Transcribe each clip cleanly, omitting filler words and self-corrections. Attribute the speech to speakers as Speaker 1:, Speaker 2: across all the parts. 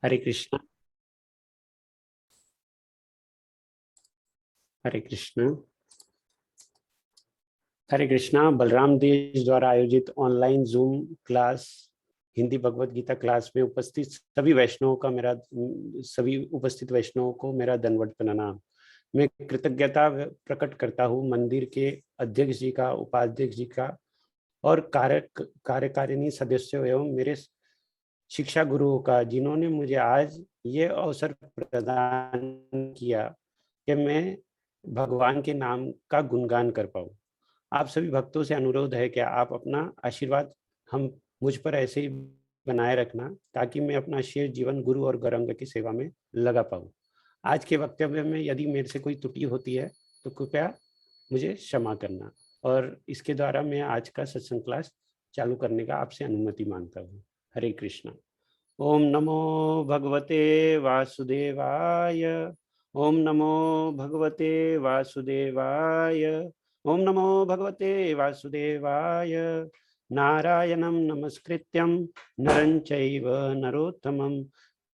Speaker 1: हरे कृष्ण। हरे कृष्ण। हरे कृष्णा। बलराम देश द्वारा आयोजित online zoom class Hindi Bhagavad Gita class में उपस्थित सभी उपस्थित वैष्णवों को मेरा दंडवत प्रणाम। मैं कृतज्ञता प्रकट करता हूँ मंदिर के अध्यक्ष जी का, उपाध्यक्ष जी का और कार्यकारिणी सदस्यों एवं मेरे शिक्षा गुरुओं का, जिन्होंने मुझे आज ये अवसर प्रदान किया कि मैं भगवान के नाम का गुणगान कर पाऊँ। आप सभी भक्तों से अनुरोध है कि आप अपना आशीर्वाद हम मुझ पर ऐसे ही बनाए रखना, ताकि मैं अपना शेष जीवन गुरु और गौरंग की सेवा में लगा पाऊँ। आज के वक्तव्य में यदि मेरे से कोई त्रुटि होती है तो कृपया मुझे क्षमा करना, और इसके द्वारा मैं आज का सत्संग क्लास चालू करने का आपसे अनुमति मांगता हूँ। हरे कृष्णा। ओम नमो भगवते वासुदेवाय। ओम नमो भगवते वासुदेवाय। ओम नमो भगवते वासुदेवाय। नारायणं नमस्कृत्यं नरं चैव नरोत्तमं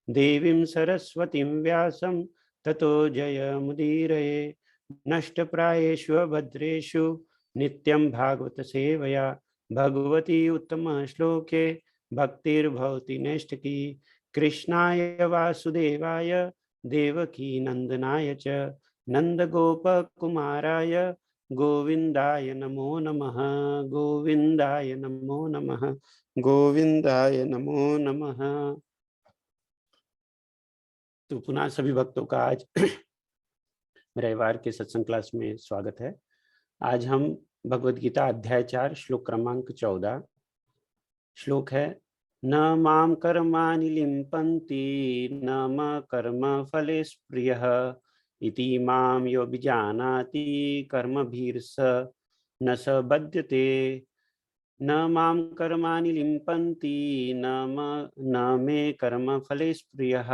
Speaker 1: देवीं सरस्वतीं व्यासं ततो जयमुदीरये। नष्टप्रायेषु भद्रेषु नित्यं भागवत सेवया भगवती उत्तम श्लोके भक्तिर्भवति नैष्ठिकी। कृष्णाय वासुदेवाय देवकी नंदनाय च नंदगोपकुमाराय गोविंदाय नमो नमः। गोविंदाय नमो नमः। गोविंदाय नमो नमः। तो पुनः सभी भक्तों का आज रविवार के सत्संग क्लास में स्वागत है। आज हम भगवद गीता अध्याय 4 श्लोक क्रमांक 14 श्लोक है। न माम कर्माणि लिम्पन्ति न म कर्म फले स्प्रियः इति माम यो विजानाति कर्मभिर्स न स बध्यते। न माम कर्माणि लिम्पन्ति न मे कर्म फले स्प्रियः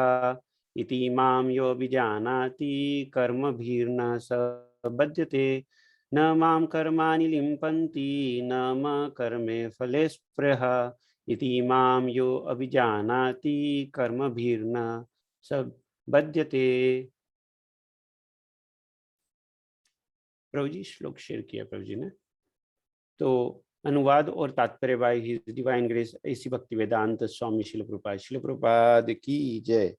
Speaker 1: इति माम यो विजानाति कर्मभिर्न स बध्यते। न माम कर्माणि लिम्पन्ति न म कर्मे फले स्पृहः इति माम यो अभिजानाति कर्मभिर्न स बध्यते। प्रभु जी श्लोक शेयर किया प्रभु जी ने, तो अनुवाद और तात्पर्य बाय हिज डिवाइन ग्रेस ऐसी भक्ति वेदांत स्वामी शिल प्रभुपाद की जय।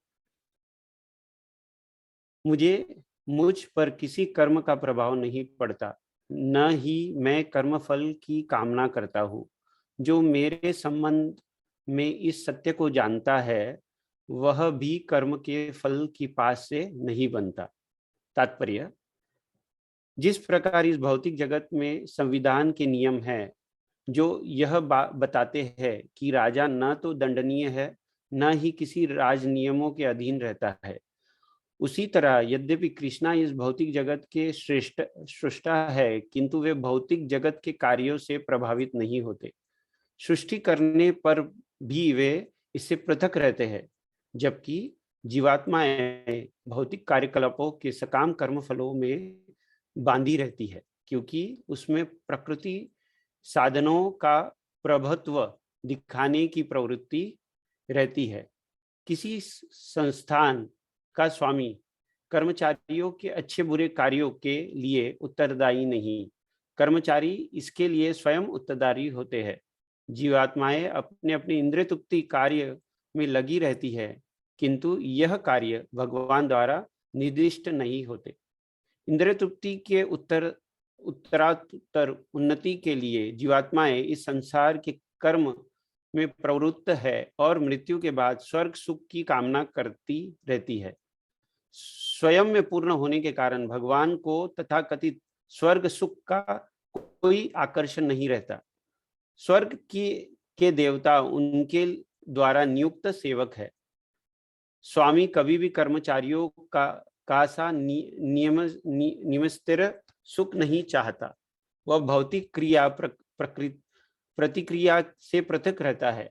Speaker 1: मुझ पर किसी कर्म का प्रभाव नहीं पड़ता, न ही मैं कर्म फल की कामना करता हूँ। जो मेरे संबंध में इस सत्य को जानता है वह भी कर्म के फल की पास से नहीं बनता। तात्पर्य: जिस प्रकार इस भौतिक जगत में संविधान के नियम है जो यह बताते हैं कि राजा न तो दंडनीय है न ही किसी राज नियमों के अधीन रहता है, उसी तरह यद्यपि कृष्णा इस भौतिक जगत के श्रेष्ठ सृष्टा है, किंतु वे भौतिक जगत के कार्यों से प्रभावित नहीं होते। सृष्टि करने पर भी वे इससे पृथक रहते हैं, जबकि जीवात्माएं भौतिक कार्यकलापों के सकाम कर्म फलों में बांधी रहती है, क्योंकि उसमें प्रकृति साधनों का प्रभुत्व दिखाने की प्रवृत्ति रहती है। किसी संस्थान का स्वामी कर्मचारियों के अच्छे बुरे कार्यों के लिए उत्तरदायी नहीं, कर्मचारी इसके लिए स्वयं उत्तरदायी होते हैं। जीवात्माएं अपने अपने इंद्रिय तृप्ति कार्य में लगी रहती है, किंतु यह कार्य भगवान द्वारा निर्दिष्ट नहीं होते। इंद्रिय तृप्ति के उत्तरात्तर उन्नति के लिए जीवात्माएं इस संसार के कर्म में प्रवृत्त है और मृत्यु के बाद स्वर्ग सुख की कामना करती रहती है। स्वयं में पूर्ण होने के कारण भगवान को तथाकथित स्वर्ग सुख का कोई आकर्षण नहीं रहता। स्वर्ग के देवता उनके द्वारा नियुक्त सेवक है। स्वामी कभी भी कर्मचारियों का सा नियमस्थिर सुख नहीं चाहता। वह भौतिक क्रिया प्रतिक्रिया से पृथक रहता है।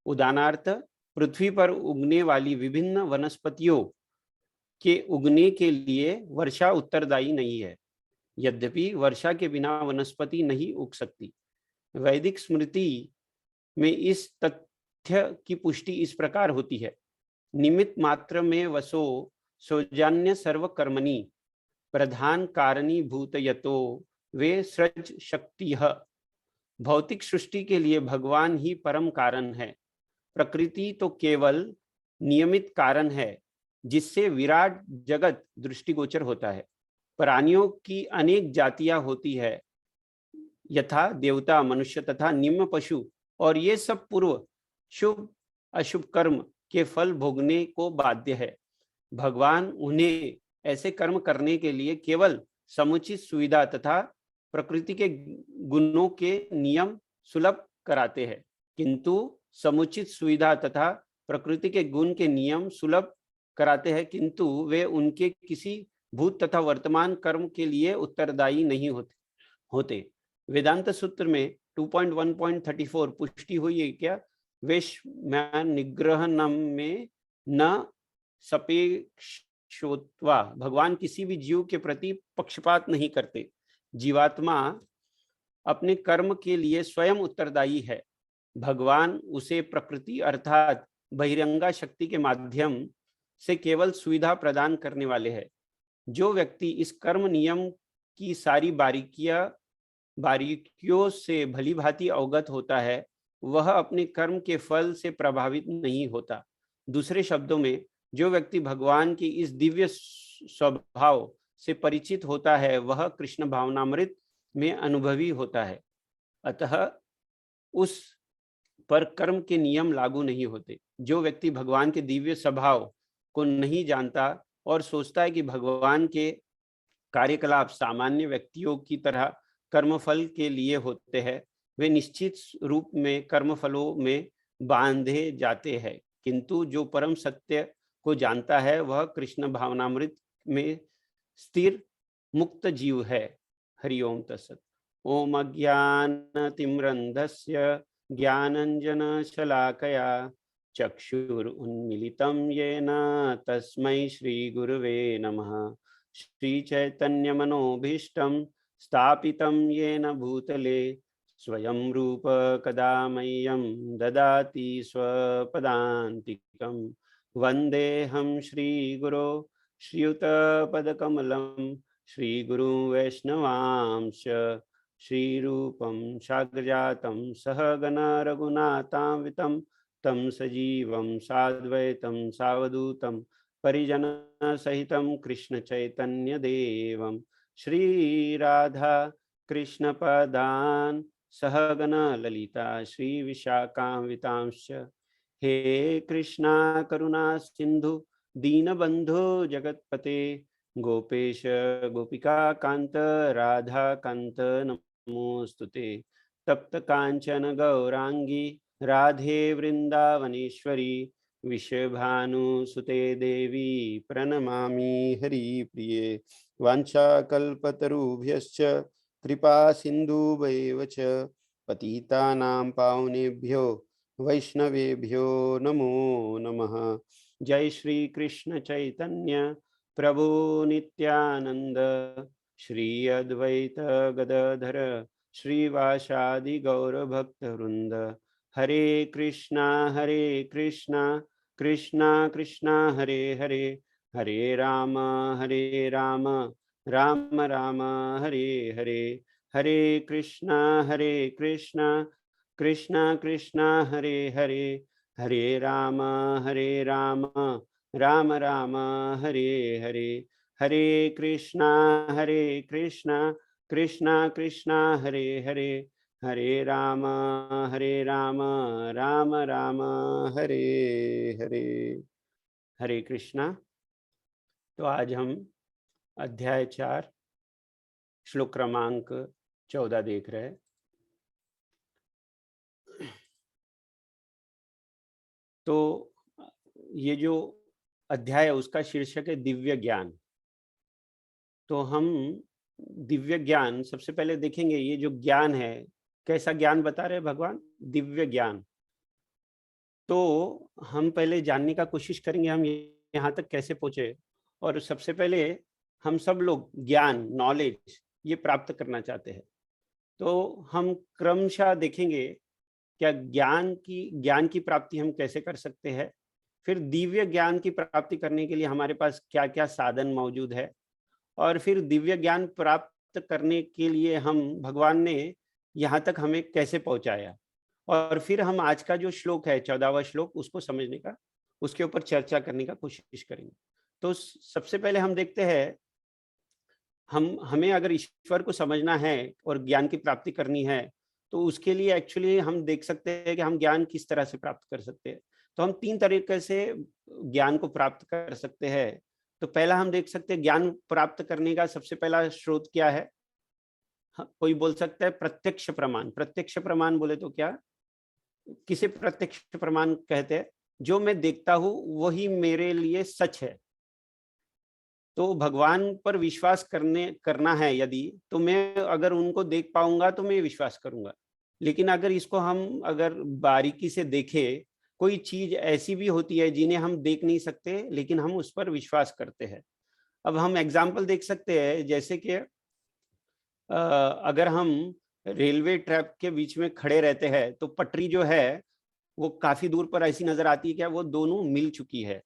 Speaker 1: उदाहरणार्थ, पृथ्वी पर उगने वाली विभिन्न वनस्पतियों के उगने के लिए वर्षा उत्तरदायी नहीं है, यद्यपि वर्षा के बिना वनस्पति नहीं उग सकती। वैदिक स्मृति में इस तथ्य की पुष्टि इस प्रकार होती है। निमित्त मात्र में वसो सौजान्य सर्व कर्मणि प्रधान कारणी भूत यतो वे सृज शक्ति। भौतिक सृष्टि के लिए भगवान ही परम कारण है। प्रकृति तो केवल नियमित कारण है जिससे विराट जगत दृष्टिगोचर होता है। प्राणियों की अनेक जातियां होती है, यथा देवता, मनुष्य तथा निम्न पशु, और ये सब पूर्व शुभ अशुभ कर्म के फल भोगने को बाध्य है। भगवान उन्हें ऐसे कर्म करने के लिए केवल समुचित सुविधा तथा प्रकृति के गुणों के नियम सुलभ कराते हैं, किंतु समुचित सुविधा तथा प्रकृति के गुण के नियम सुलभ कराते हैं किंतु वे उनके किसी भूत तथा वर्तमान कर्म के लिए उत्तरदायी नहीं होते। वेदांत सूत्र में 2.1.34 पुष्टि हुई है क्या? वेश्मान निग्रहणम में न सपेक्षोत्वा, भगवान किसी भी जीव के प्रति पक्षपात नहीं करते। जीवात्मा अपने कर्म के लिए स्वयं उत्तरदायी है। भगवान उसे प्रकृति अर्थात बहिरंगा शक्ति के माध्यम से केवल सुविधा प्रदान करने वाले हैं। जो व्यक्ति इस कर्म नियम की सारी बारीकियों से भली भांति अवगत होता है, वह अपने कर्म के फल से प्रभावित नहीं होता। दूसरे शब्दों में, जो व्यक्ति भगवान की इस दिव्य स्वभाव से परिचित होता है, वह कृष्ण भावनामृत में अनुभवी होता है। अतः उस पर कर्म के नियम लागू नहीं होते। जो व्यक्ति भगवान के दिव्य स्वभाव को नहीं जानता और सोचता है कि भगवान के कार्यकलाप सामान्य व्यक्तियों की तरह कर्मफल के लिए होते हैं, वे निश्चित रूप में कर्मफलों में बांधे जाते हैं। किंतु जो परम सत्य को जानता है, वह कृष्ण भावनामृत में स्थिर मुक्त जीव है। हरि ओम तत्सत। ओम अज्ञानतिम्रन्धस्य ज्ञानंजन शलाकया चक्षुरुन्मीलितं येन तस्मै श्री गुरुवे नमः। श्री चैतन्य मनोभीष्टं स्थापितं येन भूतले स्वयं रूप कदा मह्यं ददाति स्वपदान्तिकं। वन्देऽहं श्रीगुरो श्रीयुतपदकमलं श्रीगुरुं वैष्णवांश्च श्रीरूपं साग्रजातं सहगण रघुनाथान्वितं तं सजीवं साद्वैतं सावधूतं परिजनसहितं कृष्ण चैतन्य देवं श्री राधा कृष्ण पदान् सहगण ललिता श्री विशाखान्वितांश्च। हे कृष्णा करुणा सिंधु दीनबंधु जगतपते गोपेश गोपिका कांत राधा कांत नमोस्तुते। तप्त कांचन गौरांगी राधे वृंदावनेश्वरी विश्वभानुसुते देवी प्रणमामि हरिप्रिये। वाञ्छाकल्पतरुभ्यश्च कृपा सिन्धुभ्यैव च पतितानां पावनेभ्यो वैष्णवेभ्यो नमो नमः। जय श्री कृष्ण चैतन्य प्रभु नित्यानंद श्री अद्वैत गदाधर श्रीवासादि गौरभक्तवृंद। हरे कृष्णा कृष्णा कृष्णा हरे हरे, हरे राम राम राम हरे हरे। हरे कृष्णा कृष्णा कृष्णा हरे हरे, हरे राम राम राम हरे हरे। हरे कृष्णा कृष्णा कृष्णा हरे हरे, हरे राम राम राम हरे हरे। हरे कृष्णा। तो आज हम अध्याय 4 श्लोक क्रमांक 14 देख रहे हैं। तो ये जो अध्याय है उसका शीर्षक है दिव्य ज्ञान। तो हम दिव्य ज्ञान सबसे पहले देखेंगे। ये जो ज्ञान है, कैसा ज्ञान बता रहे हैं भगवान? दिव्य ज्ञान। तो हम पहले जानने का कोशिश करेंगे हम यहाँ तक कैसे पहुंचे। और सबसे पहले हम सब लोग ज्ञान, नॉलेज ये प्राप्त करना चाहते हैं। तो हम क्रमशः देखेंगे क्या ज्ञान की प्राप्ति हम कैसे कर सकते हैं। फिर दिव्य ज्ञान की प्राप्ति करने के लिए हमारे पास क्या क्या साधन मौजूद है, और फिर दिव्य ज्ञान प्राप्त करने के लिए हम भगवान ने यहाँ तक हमें कैसे पहुंचाया, और फिर हम आज का जो श्लोक है 14वां श्लोक उसको समझने का, उसके ऊपर चर्चा करने का कोशिश करेंगे। तो सबसे पहले हम देखते हैं, हमें अगर ईश्वर को समझना है और ज्ञान की प्राप्ति करनी है, तो उसके लिए एक्चुअली हम देख सकते हैं कि हम ज्ञान किस तरह से प्राप्त कर सकते हैं। तो हम 3 तरीके से ज्ञान को प्राप्त कर सकते हैं। तो पहला हम देख सकते हैं, ज्ञान प्राप्त करने का सबसे पहला स्रोत क्या है? कोई बोल सकता है प्रत्यक्ष प्रमाण। प्रत्यक्ष प्रमाण बोले तो क्या, किसे प्रत्यक्ष प्रमाण कहते हैं? जो मैं देखता हूं वही मेरे लिए सच है। तो भगवान पर विश्वास करना है यदि, तो मैं अगर उनको देख पाऊंगा तो मैं विश्वास करूंगा। लेकिन अगर इसको हम अगर बारीकी से देखें, कोई चीज ऐसी भी होती है जिन्हें हम देख नहीं सकते लेकिन हम उस पर विश्वास करते हैं। अब हम एग्जाम्पल देख सकते हैं, जैसे कि अगर हम रेलवे ट्रैक के बीच में खड़े रहते हैं तो पटरी जो है वो काफी दूर पर ऐसी नजर आती है कि वो दोनों मिल चुकी है,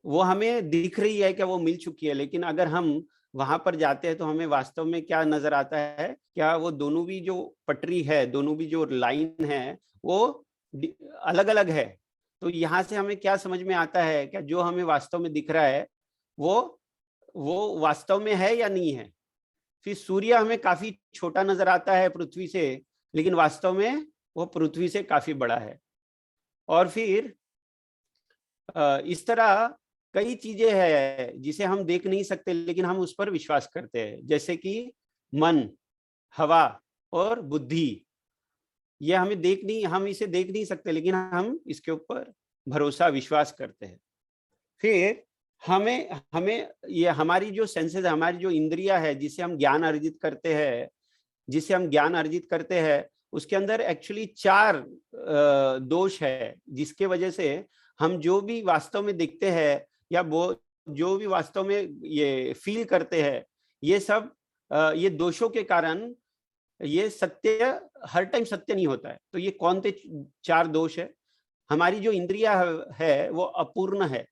Speaker 1: वो हमें दिख रही है कि वो मिल चुकी है। लेकिन अगर हम वहां पर जाते हैं तो हमें वास्तव में क्या नजर आता है, क्या वो दोनों भी जो पटरी है, दोनों भी जो लाइन है वो अलग अलग है। तो यहाँ से हमें क्या समझ में आता है, क्या जो हमें वास्तव में दिख रहा है वो वास्तव में है या नहीं है। फिर सूर्य हमें काफी छोटा नजर आता है पृथ्वी से, लेकिन वास्तव में वो पृथ्वी से काफी बड़ा है। और फिर इस तरह कई चीजें हैं जिसे हम देख नहीं सकते लेकिन हम उस पर विश्वास करते हैं, जैसे कि मन, हवा और बुद्धि। ये हम इसे देख नहीं सकते लेकिन हम इसके ऊपर भरोसा विश्वास करते हैं। फिर हमें हमें ये हमारी जो सेंसेस है, हमारी जो इंद्रिया है जिसे हम ज्ञान अर्जित करते हैं, उसके अंदर एक्चुअली 4 दोष है, जिसके वजह से हम जो भी वास्तव में दिखते हैं या वो जो भी वास्तव में ये फील करते हैं, ये सब ये दोषों के कारण ये सत्य हर टाइम सत्य नहीं होता है। तो ये कौन से 4 दोष है? हमारी जो इंद्रिया है वो अपूर्ण है।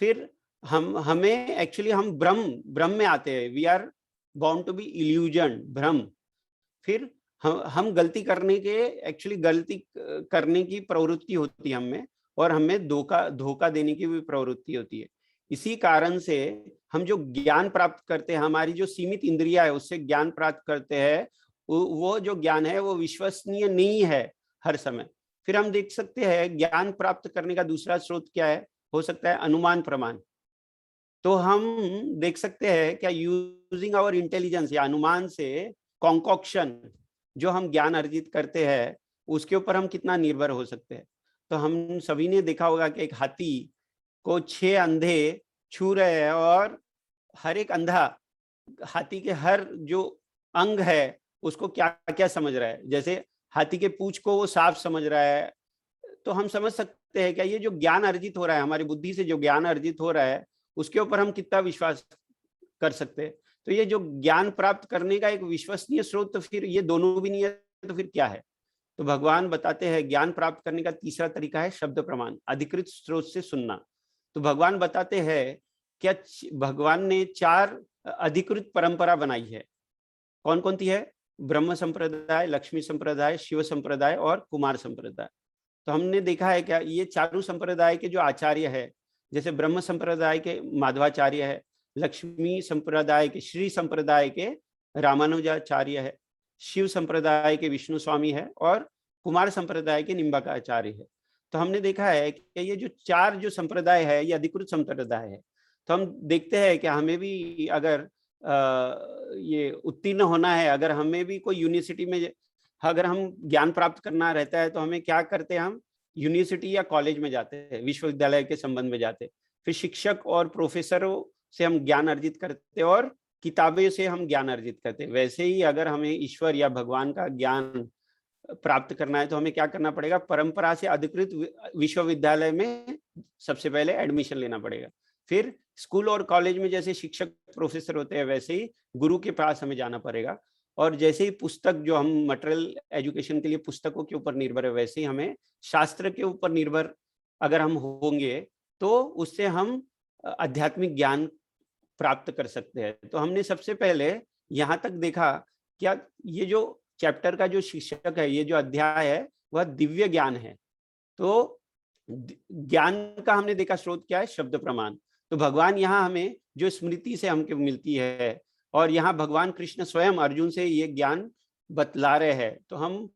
Speaker 1: फिर हमें एक्चुअली हम ब्रह्म में आते हैं, we are bound to be illusion, भ्रम। फिर हम गलती करने की प्रवृत्ति होती है हमें, और हमें धोखा देने की भी प्रवृत्ति होती है। इसी कारण से हम जो ज्ञान प्राप्त करते हैं, हमारी जो सीमित इंद्रिया है उससे ज्ञान प्राप्त करते हैं, वो जो ज्ञान है वो विश्वसनीय नहीं है हर समय। फिर हम देख सकते हैं ज्ञान प्राप्त करने का दूसरा स्रोत क्या है, हो सकता है अनुमान प्रमाण। तो हम देख सकते हैं क्या यूजिंग आवर इंटेलिजेंस, या अनुमान से कॉन्कॉक्शन जो हम ज्ञान अर्जित करते हैं उसके ऊपर हम कितना निर्भर हो सकते हैं। तो हम सभी ने देखा होगा कि एक हाथी को 6 अंधे छू रहे हैं, और हर एक अंधा हाथी के हर जो अंग है उसको क्या क्या समझ रहा है। जैसे हाथी के पूंछ को वो सांप समझ रहा है। तो हम समझ सकते हैं क्या ये जो ज्ञान अर्जित हो रहा है, हमारी बुद्धि से जो ज्ञान अर्जित हो रहा है, उसके ऊपर हम कितना विश्वास कर सकते हैं। तो ये जो ज्ञान प्राप्त करने का एक विश्वसनीय स्रोत, तो फिर ये दोनों भी नहीं है तो फिर क्या है? तो भगवान बताते हैं ज्ञान प्राप्त करने का तीसरा तरीका है शब्द प्रमाण, अधिकृत स्रोत से सुनना। तो भगवान बताते हैं क्या भगवान ने 4 अधिकृत परंपरा बनाई है। कौन कौन सी है? ब्रह्म संप्रदाय, लक्ष्मी संप्रदाय, शिव संप्रदाय और कुमार संप्रदाय। तो हमने देखा है क्या ये चारों संप्रदाय के जो आचार्य है, जैसे ब्रह्म संप्रदाय के माधवाचार्य है, लक्ष्मी संप्रदाय के श्री संप्रदाय के रामानुजाचार्य है, शिव संप्रदाय के विष्णु स्वामी है, और कुमार संप्रदाय के निम्बाकाचार्य है। तो हमने देखा है कि ये जो 4 जो संप्रदाय है ये अधिकृत संप्रदाय है। तो हम देखते हैं कि हमें भी अगर ये उत्तीर्ण होना है, अगर हमें भी कोई यूनिवर्सिटी में अगर हम ज्ञान प्राप्त करना रहता है तो हमें क्या करते हैं, हम यूनिवर्सिटी या कॉलेज में जाते हैं, विश्वविद्यालय के संबंध में जाते हैं। फिर शिक्षक और प्रोफेसरों से हम ज्ञान अर्जित करते हैं और किताबें से हम ज्ञान अर्जित करते हैं। वैसे ही अगर हमें ईश्वर या भगवान का ज्ञान प्राप्त करना है तो हमें क्या करना पड़ेगा? परंपरा से अधिकृत विश्वविद्यालय में सबसे पहले एडमिशन लेना पड़ेगा। फिर स्कूल और कॉलेज में जैसे शिक्षक प्रोफेसर होते हैं वैसे ही गुरु के पास हमें जाना पड़ेगा। और जैसे ही पुस्तक, जो हम मटेरियल एजुकेशन के लिए पुस्तकों के ऊपर निर्भर है, वैसे ही हमें शास्त्र के ऊपर निर्भर अगर हम होंगे तो उससे हम आध्यात्मिक ज्ञान प्राप्त कर सकते हैं। तो हमने सबसे पहले यहाँ तक देखा, क्या ये जो चैप्टर का जो शीर्षक है, ये जो अध्याय है, वह दिव्य ज्ञान है। तो ज्ञान का हमने देखा स्रोत क्या है, शब्द प्रमाण। तो भगवान यहाँ हमें जो स्मृति से हमको मिलती है, और यहाँ भगवान कृष्ण स्वयं अर्जुन से ये ज्ञान बतला रहे हैं। तो हम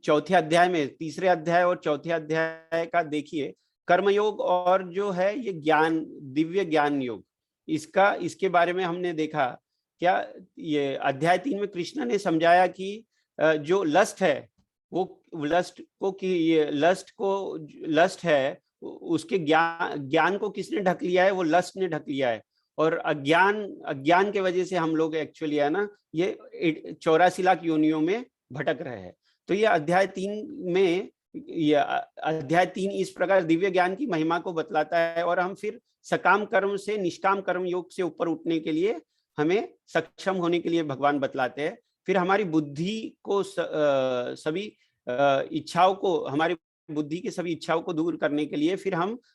Speaker 1: चौथे अध्याय में, तीसरे अध्याय और चौथे अध्याय का देखिए, कर्मयोग और जो है ये ज्ञान, दिव्य ज्ञान योग, इसके बारे में हमने देखा। क्या ये अध्याय 3 में कृष्ण ने समझाया कि जो लस्ट है, वो लस्ट को, कि ये लस्ट है, उसके ज्ञान को किसने ढक लिया है, वो लस्ट ने ढक लिया है। और अज्ञान के वजह से हम लोग एक्चुअली है ना, ये 84 लाख योनियों में भटक रहे हैं। तो ये अध्याय 3 में, ये अध्याय 3 इस प्रकार दिव्य ज्ञान की महिमा को बतलाता है, और हम फिर सकाम कर्म से निष्काम कर्म योग से ऊपर उठने के लिए, हमें सक्षम होने के लिए भगवान बतलाते हैं। फिर हमारी बुद्धि को सभी इच्छाओं को, हमारी बुद्धि की सभी इच्छाओं को दूर करने के लिए फिर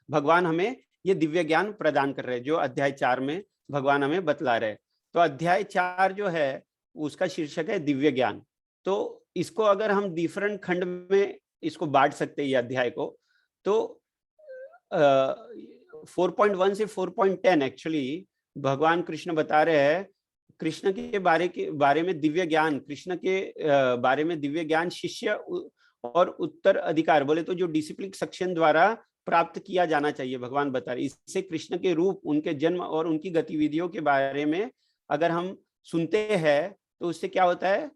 Speaker 1: भगवान हमें ये दिव्य ज्ञान प्रदान कर रहे हैं, जो अध्याय 4 में भगवान हमें बतला रहे हैं। तो अध्याय 4 जो है उसका शीर्षक है दिव्य ज्ञान। तो इसको अगर हम डिफरेंट खंड में इसको बांट सकते हैं, ये अध्याय को, तो 4.1 से 4.10 एक्चुअली भगवान कृष्ण बता रहे हैं कृष्ण के बारे में दिव्य ज्ञान, कृष्ण के बारे में दिव्य ज्ञान शिष्य और उत्तर अधिकार, बोले तो जो डिसिप्लिन सेक्शन द्वारा प्राप्त किया जाना चाहिए, भगवान बता रहे। इससे कृष्ण के रूप, उनके जन्म और उनकी गतिविधियों के बारे में अगर हम सुनते हैं तो उससे क्या होता है,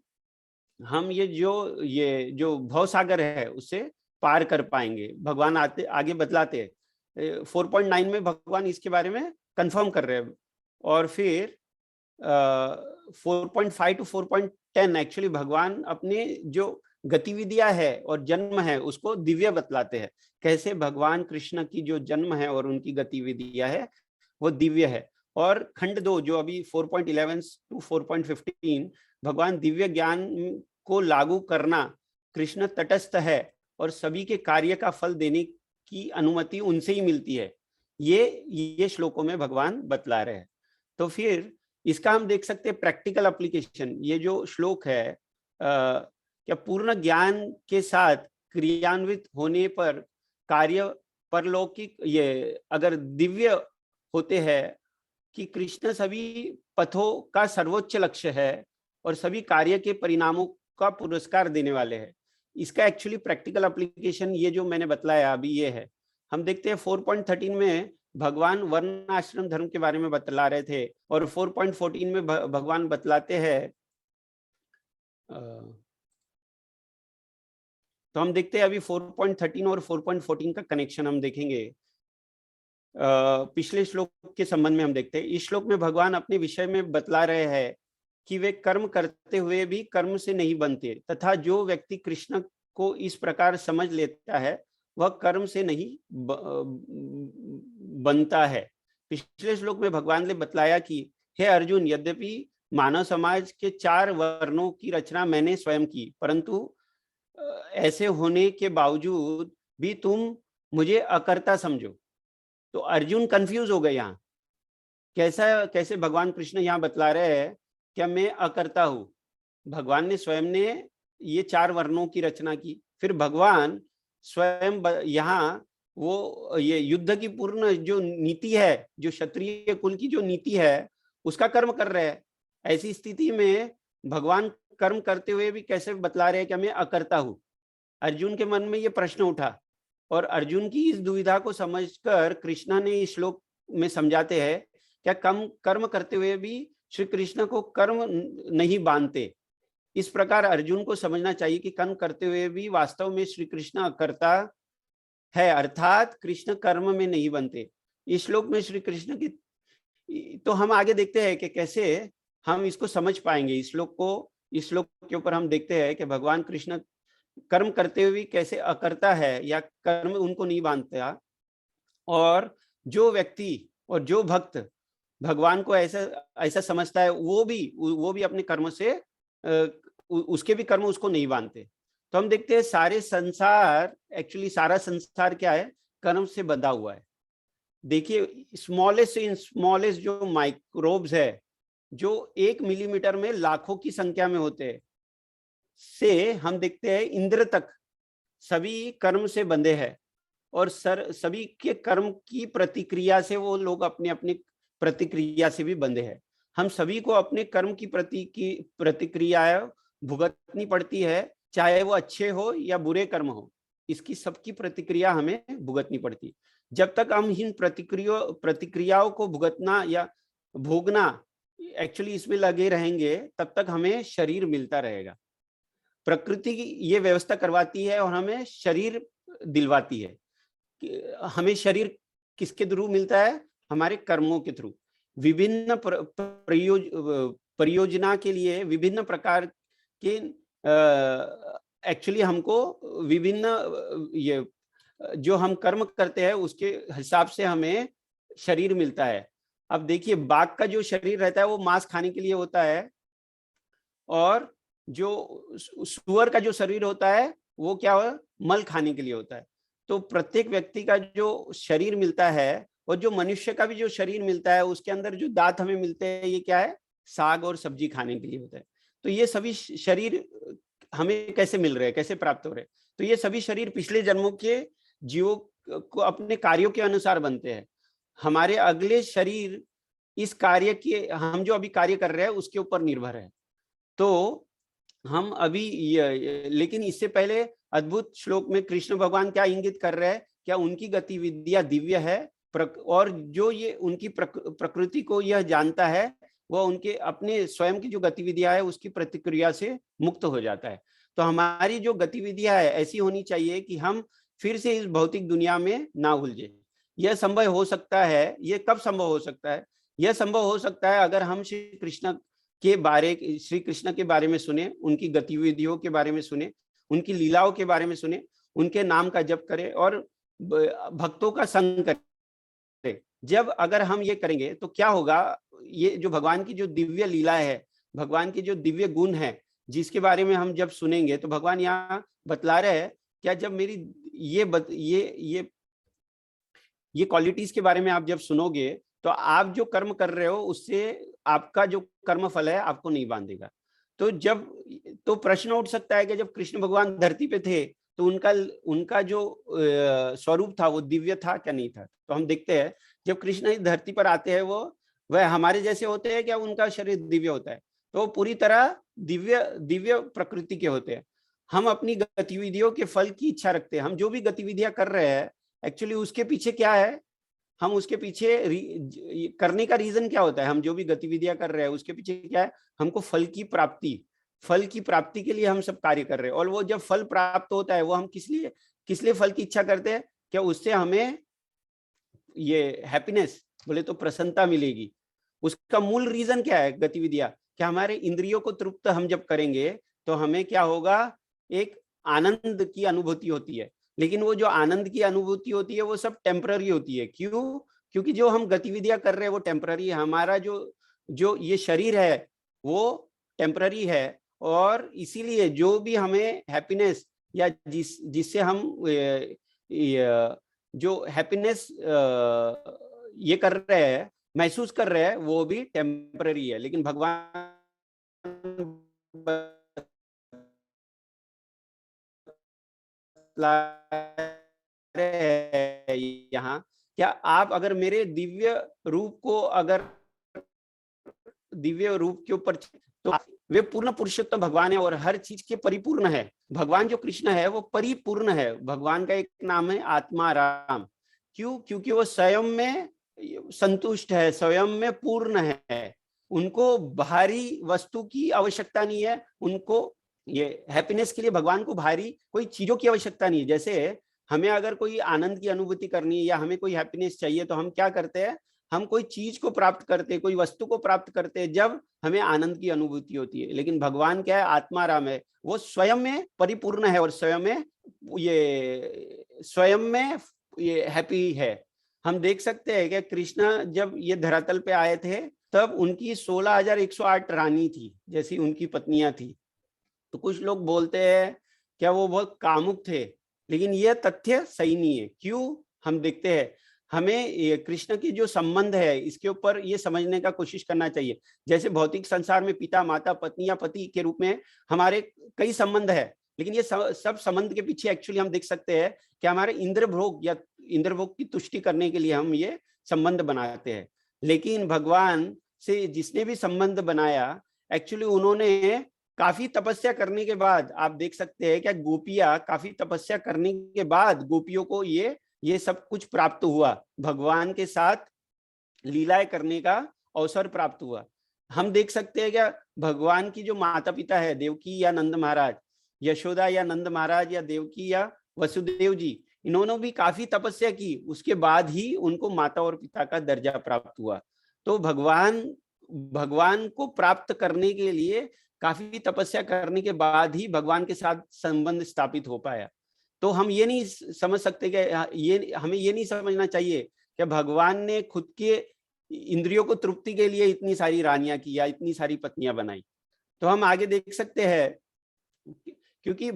Speaker 1: हम ये जो भव सागर है उससे पार कर पाएंगे। भगवान आगे बतलाते हैं। 4.9 में भगवान इसके बारे में कंफर्म कर रहे हैं। और फिर 4.5 टू 4.10 एक्चुअली भगवान अपने जो गतिविधियां है और जन्म है उसको दिव्य बतलाते हैं। कैसे भगवान कृष्ण की जो जन्म है और उनकी गतिविधियां है वो दिव्य है। और खंड 2 जो अभी 4.11 टू 4.15, भगवान दिव्य ज्ञान को लागू करना, कृष्ण तटस्थ है और सभी के कार्य का फल देने की अनुमति उनसे ही मिलती है, ये श्लोकों में भगवान बतला रहे हैं। तो फिर इसका हम देख सकते हैं प्रैक्टिकल एप्लीकेशन। ये जो श्लोक है, क्या पूर्ण ज्ञान के साथ क्रियान्वित होने पर कार्य परलौकिक, ये अगर दिव्य होते हैं कि कृष्ण सभी पथों का सर्वोच्च लक्ष्य है और सभी कार्य के परिणामों का पुरस्कार देने वाले हैं। इसका एक्चुअली प्रैक्टिकल एप्लीकेशन ये जो मैंने बतलाया अभी ये है। हम देखते हैं 4.13 में भगवान वर्ण आश्रम धर्म के बारे में बतला रहे थे, और 4.14 में भगवान बतलाते हैं। तो हम देखते हैं अभी 4.13 और 4.14 का कनेक्शन हम देखेंगे। पिछले श्लोक के संबंध में हम देखते हैं। इस श्लोक में भगवान अपने विषय में बतला रहे हैं कि वे कर्म करते हुए भी कर्म से नहीं बनते, तथा जो व्यक्ति कृष्ण को इस प्रकार समझ लेता है वह कर्म से नहीं बनता है। पिछले श्लोक में भगवान ने बतलाया कि हे अर्जुन, यद्यपि मानव समाज के 4 वर्णों की रचना मैंने स्वयं की, परंतु ऐसे होने के बावजूद भी तुम मुझे अकर्ता समझो। तो अर्जुन कंफ्यूज हो गए। यहाँ कैसे भगवान कृष्ण यहाँ बतला रहे हैं क्या मैं अकर्ता हूं। भगवान ने स्वयं ने ये 4 वर्णों की रचना की, फिर भगवान स्वयं यहाँ वो ये युद्ध की पूर्ण जो नीति है, जो क्षत्रिय कुल की जो नीति है उसका कर्म कर रहे हैं। ऐसी स्थिति में भगवान कर्म करते हुए भी कैसे बतला रहे हैं कि मैं अकर्ता हूं। अर्जुन के मन में ये प्रश्न उठा, और अर्जुन की इस दुविधा को समझकर कृष्ण ने इस श्लोक में समझाते हैं क्या कर्म करते हुए भी श्री कृष्ण को कर्म नहीं बांधते। इस प्रकार अर्जुन को समझना चाहिए कि कर्म करते हुए भी वास्तव में श्री कृष्ण अकर्ता है, अर्थात कृष्ण कर्म में नहीं बनते। इस श्लोक में श्री कृष्ण की, तो हम आगे देखते हैं कि कैसे हम इसको समझ पाएंगे। इस श्लोक के ऊपर हम देखते हैं कि भगवान कृष्ण कर्म करते हुए भी कैसे अकर्ता है या कर्म उनको नहीं बांधता, और जो व्यक्ति और जो भक्त भगवान को ऐसा समझता है वो भी अपने कर्म से उसके भी कर्म उसको नहीं बांधते। तो हम देखते हैं सारे संसार, एक्चुअली सारा संसार क्या है, कर्म से बंधा हुआ है। देखिए स्मॉलेस्ट से स्मॉलेस्ट जो माइक्रोब्स है, जो 1 मिलीमीटर में लाखों की संख्या में होते हैं, से हम देखते हैं इंद्र तक सभी कर्म से बंधे हैं। और सभी के कर्म की प्रतिक्रिया से वो लोग अपने अपनी प्रतिक्रिया से भी बंधे हैं। हम सभी को अपने कर्म की प्रतिक्रिया भुगतनी पड़ती है, चाहे वो अच्छे हो या बुरे कर्म हो, इसकी सबकी प्रतिक्रिया हमें भुगतनी पड़ती है। जब तक हम इन प्रतिक्रियाओं को भुगतना या भोगना एक्चुअली इसमें लगे रहेंगे, तब तक हमें शरीर मिलता रहेगा। प्रकृति ये व्यवस्था करवाती है और हमें शरीर दिलवाती है। हमें शरीर किसके थ्रू मिलता है? हमारे कर्मों के थ्रू। विभिन्न परियोजना के लिए विभिन्न प्रकार के एक्चुअली हमको विभिन्न ये जो हम कर्म करते हैं उसके हिसाब से हमें शरीर मिलता है। अब देखिए बाघ का जो शरीर रहता है वो मांस खाने के लिए होता है, और जो सुअर का जो शरीर होता है वो क्या हो, मल खाने के लिए होता है। तो प्रत्येक व्यक्ति का जो शरीर मिलता है और जो मनुष्य का भी जो शरीर मिलता है, उसके अंदर जो दांत हमें मिलते हैं, ये क्या है? साग और सब्जी खाने के लिए होता है। तो ये सभी शरीर हमें कैसे मिल रहे हैं, कैसे प्राप्त हो रहे हैं? तो ये सभी शरीर पिछले जन्मों के जीवों को अपने कार्यों के अनुसार बनते हैं। हमारे अगले शरीर इस कार्य के, हम जो अभी कार्य कर रहे हैं उसके ऊपर निर्भर है। तो हम अभी लेकिन इससे पहले अद्भुत श्लोक में कृष्ण भगवान क्या इंगित कर रहे हैं? क्या उनकी गतिविधियां दिव्य है, और जो ये उनकी प्रकृति को यह जानता है, वह उनके अपने स्वयं की जो गतिविधियां है उसकी प्रतिक्रिया से मुक्त हो जाता है। तो हमारी जो गतिविधियां है ऐसी होनी चाहिए कि हम फिर से इस भौतिक दुनिया में ना उलझे। यह संभव हो सकता है। ये कब संभव हो सकता है? यह संभव हो सकता है अगर हम श्री कृष्ण के बारे में सुने, उनकी गतिविधियों के बारे में सुने, उनकी लीलाओं के बारे में सुने, उनके नाम का जप करें और भक्तों का संग करें। जब अगर हम ये करेंगे तो क्या होगा? ये जो भगवान की जो दिव्य लीला है, भगवान के जो दिव्य गुण है, जिसके बारे में हम जब सुनेंगे, तो भगवान यहाँ बतला रहे हैं, क्या जब मेरी ये क्वालिटीज के बारे में आप जब सुनोगे, तो आप जो कर्म कर रहे हो उससे आपका जो कर्म फल है आपको नहीं बांधेगा। तो प्रश्न उठ सकता है कि जब कृष्ण भगवान धरती पे थे तो उनका जो स्वरूप था वो दिव्य था क्या नहीं था? तो हम देखते हैं जब कृष्ण इस धरती पर आते हैं वह हमारे जैसे होते हैं क्या? उनका शरीर दिव्य होता है? तो पूरी तरह दिव्य प्रकृति के होते हैं। हम अपनी गतिविधियों के फल की इच्छा रखते हैं। हम जो भी गतिविधियां कर रहे हैं एक्चुअली उसके पीछे क्या है? हम उसके पीछे करने का रीजन क्या होता है? हम जो भी गतिविधियां कर रहे हैं उसके पीछे क्या है? हमको फल की प्राप्ति के लिए हम सब कार्य कर रहे हैं। और वो जब फल प्राप्त होता है वो हम किस लिए फल की इच्छा करते हैं? क्या उससे हमें ये हैप्पीनेस, बोले तो प्रसन्नता मिलेगी। उसका मूल रीजन क्या है? गतिविधियां क्या हमारे इंद्रियों को तृप्त हम जब करेंगे तो हमें क्या होगा? एक आनंद की अनुभूति होती है। लेकिन वो जो आनंद की अनुभूति होती है वो सब टेम्पररी होती है। क्यों? क्योंकि जो हम गतिविधियां कर रहे हैं वो टेम्पररी है। हमारा जो ये शरीर है वो टेम्पररी है, और इसीलिए जो भी हमें हैप्पीनेस या जिससे हम जो हैप्पीनेस ये कर रहे हैं, महसूस कर रहे हैं, वो भी टेम्पररी है। लेकिन भगवान यहाँ, क्या आप अगर मेरे दिव्य रूप के ऊपर, तो वे पूर्ण पुरुषोत्तम भगवान है और हर चीज के परिपूर्ण है। भगवान जो कृष्ण है वो परिपूर्ण है। भगवान का एक नाम है आत्मा राम। क्यों? क्योंकि वो स्वयं में संतुष्ट है, स्वयं में पूर्ण है। उनको बाहरी वस्तु की आवश्यकता नहीं है। उनको ये हैप्पीनेस के लिए भगवान को बाहरी कोई चीजों की आवश्यकता नहीं है। जैसे हमें अगर कोई आनंद की अनुभूति करनी है या हमें कोई हैप्पीनेस चाहिए तो हम क्या करते हैं? हम कोई चीज को प्राप्त करते हैं, कोई वस्तु को प्राप्त करते हैं जब हमें आनंद की अनुभूति होती है। लेकिन भगवान क्या है? आत्मा राम है। वो स्वयं में परिपूर्ण है और स्वयं में ये हैप्पी है। हम देख सकते हैं कि कृष्ण जब ये धरातल पे आए थे तब उनकी 16,108 रानी थी, जैसी उनकी पत्नियां थी। तो कुछ लोग बोलते हैं क्या वो बहुत कामुक थे, लेकिन यह तथ्य सही नहीं है। क्यों? हम देखते हैं, हमें कृष्ण की जो संबंध है इसके ऊपर ये समझने का कोशिश करना चाहिए। जैसे भौतिक संसार में पिता माता पत्नी या पति के रूप में हमारे कई संबंध है, लेकिन ये सब संबंध के पीछे एक्चुअली हम देख सकते हैं कि हमारे इंद्रभोग या इंद्रभोग की तुष्टि करने के लिए हम ये संबंध बनाते हैं। लेकिन भगवान से जिसने भी संबंध बनाया, एक्चुअली उन्होंने काफी तपस्या करने के बाद, आप देख सकते हैं क्या गोपियां काफी तपस्या करने के बाद गोपियों को ये सब कुछ प्राप्त हुआ, भगवान के साथ लीलाएं करने का अवसर प्राप्त हुआ। हम देख सकते हैं क्या भगवान की जो माता पिता है, देवकी या नंद महाराज, यशोदा या नंद महाराज, या देवकी या वसुदेव जी, इन्होंने भी काफी तपस्या की, उसके बाद ही उनको माता और पिता का दर्जा प्राप्त हुआ। तो भगवान को प्राप्त करने के लिए काफी तपस्या करने के बाद ही भगवान के साथ संबंध स्थापित हो पाया। तो हम ये नहीं समझ सकते कि हमें ये नहीं समझना चाहिए कि भगवान ने खुद के इंद्रियों को तृप्ति के लिए इतनी सारी रानियां की या इतनी सारी पत्नियां बनाई। तो हम आगे देख सकते हैं, क्योंकि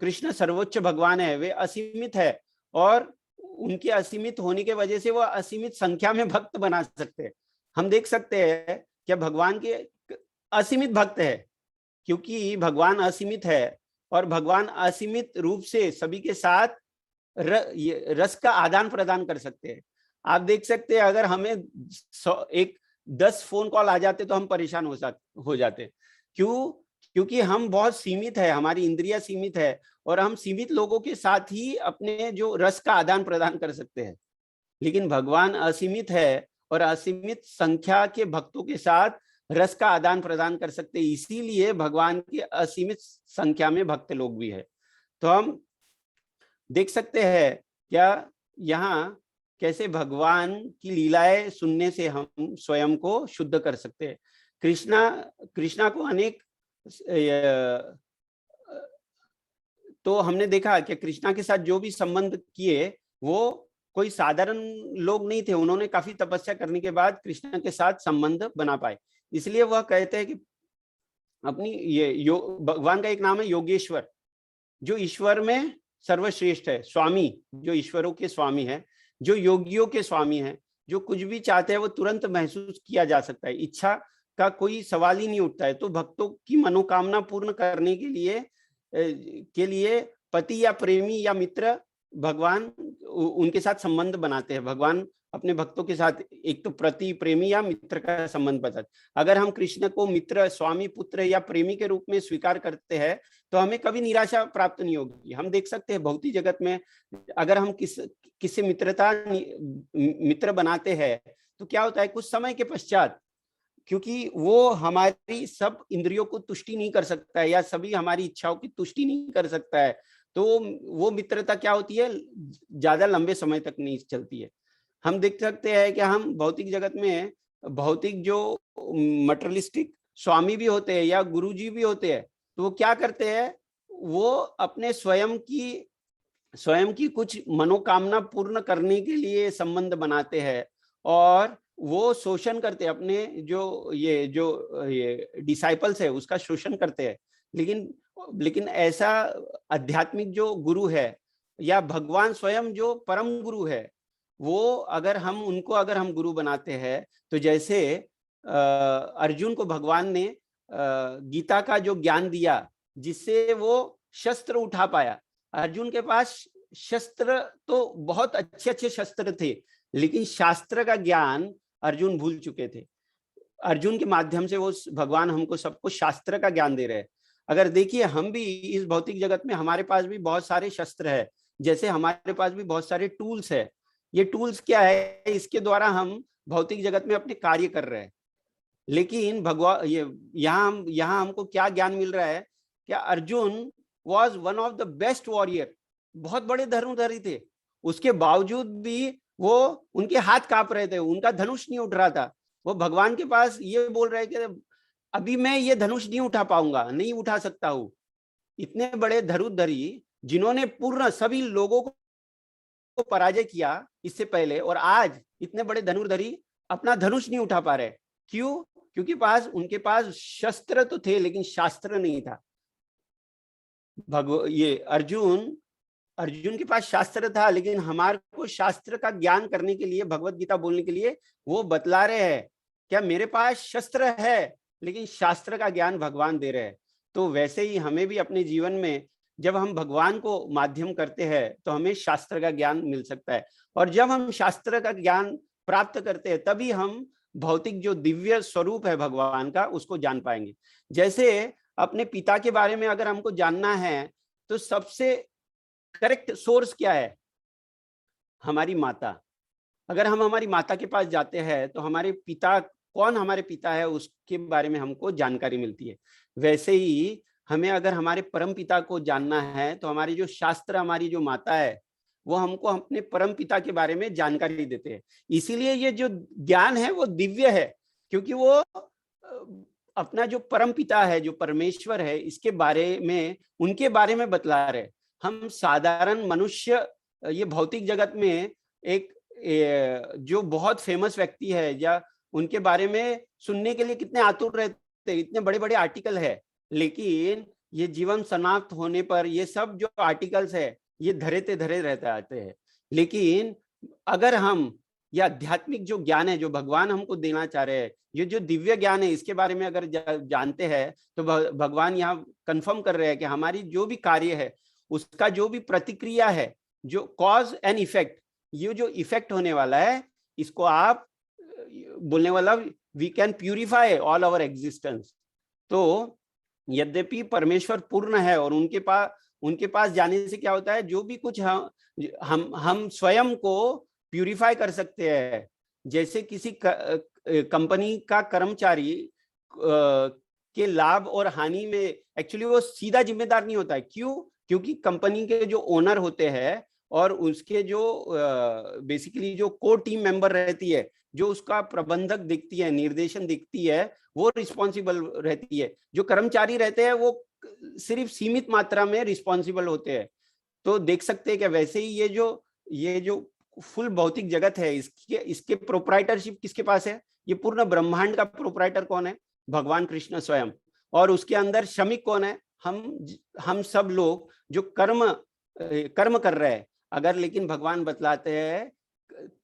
Speaker 1: कृष्ण सर्वोच्च भगवान है, वे असीमित है, और उनके असीमित होने के वजह से वो असीमित संख्या में भक्त बना सकते हैं। हम देख सकते हैं कि भगवान के असीमित भक्त है, क्योंकि भगवान असीमित है और भगवान असीमित रूप से सभी के साथ रस का आदान प्रदान कर सकते हैं। आप देख सकते हैं, अगर हमें 10 फोन कॉल आ जाते तो हम परेशान हो जाते। क्यों? क्योंकि हम बहुत सीमित है, हमारी इंद्रियां सीमित है, और हम सीमित लोगों के साथ ही अपने जो रस का आदान प्रदान कर सकते हैं। लेकिन भगवान असीमित है और असीमित संख्या के भक्तों के साथ रस का आदान प्रदान कर सकते हैं, इसीलिए भगवान के असीमित संख्या में भक्त लोग भी है। तो हम देख सकते हैं क्या यहाँ कैसे भगवान की लीलाएं सुनने से हम स्वयं को शुद्ध कर सकते हैं। कृष्णा को अनेक, तो हमने देखा कि कृष्णा के साथ जो भी संबंध किए वो कोई साधारण लोग नहीं थे, उन्होंने काफी तपस्या करने के बाद कृष्ण के साथ संबंध बना पाए। इसलिए वह कहते हैं कि अपनी भगवान का एक नाम है योगेश्वर, जो ईश्वर में सर्वश्रेष्ठ है, स्वामी, जो ईश्वरों के स्वामी है, जो योगियों के स्वामी है, जो कुछ भी चाहते हैं वो तुरंत महसूस किया जा सकता है, इच्छा का कोई सवाल ही नहीं उठता है। तो भक्तों की मनोकामना पूर्ण करने के लिए पति या प्रेमी या मित्र भगवान उनके साथ संबंध बनाते हैं। भगवान अपने भक्तों के साथ एक तो प्रति प्रेमी या मित्र का संबंध बताते। अगर हम कृष्ण को मित्र, स्वामी, पुत्र या प्रेमी के रूप में स्वीकार करते हैं तो हमें कभी निराशा प्राप्त नहीं होगी। हम देख सकते हैं भौतिक जगत में अगर हम किसी मित्र बनाते हैं तो क्या होता है, कुछ समय के पश्चात, क्योंकि वो हमारी सब इंद्रियों को तुष्टि नहीं कर सकता है या सभी हमारी इच्छाओं की तुष्टि नहीं कर सकता है, तो वो मित्रता क्या होती है, ज्यादा लंबे समय तक नहीं चलती है। हम देख सकते हैं कि हम भौतिक जगत में भौतिक जो मटेरियलिस्टिक स्वामी भी होते हैं या गुरुजी भी होते हैं, तो वो क्या करते हैं, वो अपने स्वयं की कुछ मनोकामना पूर्ण करने के लिए संबंध बनाते हैं और वो शोषण करते हैं, अपने जो ये डिसाइपल्स है उसका शोषण करते हैं। लेकिन ऐसा आध्यात्मिक जो गुरु है या भगवान स्वयं जो परम गुरु है, वो अगर हम गुरु बनाते हैं, तो जैसे अर्जुन को भगवान ने गीता का जो ज्ञान दिया जिससे वो शस्त्र उठा पाया। अर्जुन के पास शस्त्र तो बहुत अच्छे शस्त्र थे, लेकिन शास्त्र का ज्ञान अर्जुन भूल चुके थे। अर्जुन के माध्यम से वो भगवान हमको सबको शास्त्र का ज्ञान दे रहे हैं। अगर देखिए, हम भी इस भौतिक जगत में हमारे पास भी बहुत सारे शस्त्र है, जैसे हमारे पास भी बहुत सारे टूल्स है। ये टूल्स क्या है, इसके द्वारा हम भौतिक जगत में अपने कार्य कर रहे हैं। लेकिन भगवान यहाँ हमको क्या ज्ञान मिल रहा है, क्या Arjun was one of the best warrior, बहुत बड़े धनुर्धारी थे, उसके बावजूद भी वो उनके हाथ कांप रहे थे, उनका धनुष नहीं उठ रहा था। वो भगवान के पास ये बोल रहे कि अभी मैं ये धनुष नहीं उठा पाऊंगा, नहीं उठा सकता हूं। इतने बड़े धनुर्धरी जिन्होंने पूर्ण सभी लोगों को पराजय किया इससे पहले, और आज इतने बड़े धनुर्धरी अपना धनुष नहीं उठा पा रहे। क्यों? क्योंकि उनके पास शस्त्र तो थे लेकिन शास्त्र नहीं था। ये अर्जुन अर्जुन के पास शास्त्र था, लेकिन हमारे को शास्त्र का ज्ञान करने के लिए, भगवत गीता बोलने के लिए वो बतला रहे हैं क्या मेरे पास शस्त्र है, लेकिन शास्त्र का ज्ञान भगवान दे रहे हैं। तो वैसे ही हमें भी अपने जीवन में जब हम भगवान को माध्यम करते हैं तो हमें शास्त्र का ज्ञान मिल सकता है, और जब हम शास्त्र का ज्ञान प्राप्त करते हैं तभी हम भौतिक जो दिव्य स्वरूप है भगवान का उसको जान पाएंगे। जैसे अपने पिता के बारे में अगर हमको जानना है तो सबसे करेक्ट सोर्स क्या है? हमारी माता। अगर हम हमारी माता के पास जाते हैं तो हमारे पिता, कौन हमारे पिता है उसके बारे में हमको जानकारी मिलती है। वैसे ही हमें अगर हमारे परम पिता को जानना है तो हमारी जो शास्त्र, हमारी जो माता है, वो हमको अपने परम पिता के बारे में जानकारी देते हैं। इसीलिए ये जो ज्ञान है वो दिव्य है, क्योंकि वो अपना जो परम पिता है, जो परमेश्वर है, इसके बारे में, उनके बारे में बतला रहे। हम साधारण मनुष्य ये भौतिक जगत में एक जो बहुत फेमस व्यक्ति है या उनके बारे में सुनने के लिए कितने आतुर रहते हैं, इतने बड़े बड़े आर्टिकल है, लेकिन ये जीवन समाप्त होने पर ये सब जो आर्टिकल्स है ये धरे रहते आते हैं। लेकिन अगर हम ये आध्यात्मिक जो ज्ञान है जो भगवान हमको देना चाह रहे हैं, ये जो दिव्य ज्ञान है, इसके बारे में अगर जानते हैं तो भगवान यहाँ कंफर्म कर रहे हैं कि हमारी जो भी कार्य है उसका जो भी प्रतिक्रिया है, जो कॉज एंड इफेक्ट, ये जो इफेक्ट होने वाला है, इसको आप बोलने वाला we can purify all our existence. तो यद्यपि परमेश्वर पूर्ण है और उनके पास जाने से क्या होता है, जो भी कुछ हम स्वयं को प्यूरिफाई कर सकते हैं। जैसे किसी कंपनी का कर्मचारी के लाभ और हानि में एक्चुअली वो सीधा जिम्मेदार नहीं होता है। क्यों? क्योंकि कंपनी के जो ओनर होते हैं और उसके जो बेसिकली जो कोर टीम मेंबर रहती है, जो उसका प्रबंधक दिखती है, निर्देशन दिखती है, वो रिस्पॉन्सिबल रहती है। जो कर्मचारी रहते हैं वो सिर्फ सीमित मात्रा में रिस्पॉन्सिबल होते हैं। तो देख सकते हैं कि वैसे ही ये जो फुल भौतिक जगत है, इसके प्रोप्राइटरशिप किसके पास है? ये पूर्ण ब्रह्मांड का प्रोप्राइटर कौन है? भगवान कृष्ण स्वयं। और उसके अंदर श्रमिक कौन है? हम सब लोग जो कर्म कर रहे हैं। अगर, लेकिन भगवान बतलाते हैं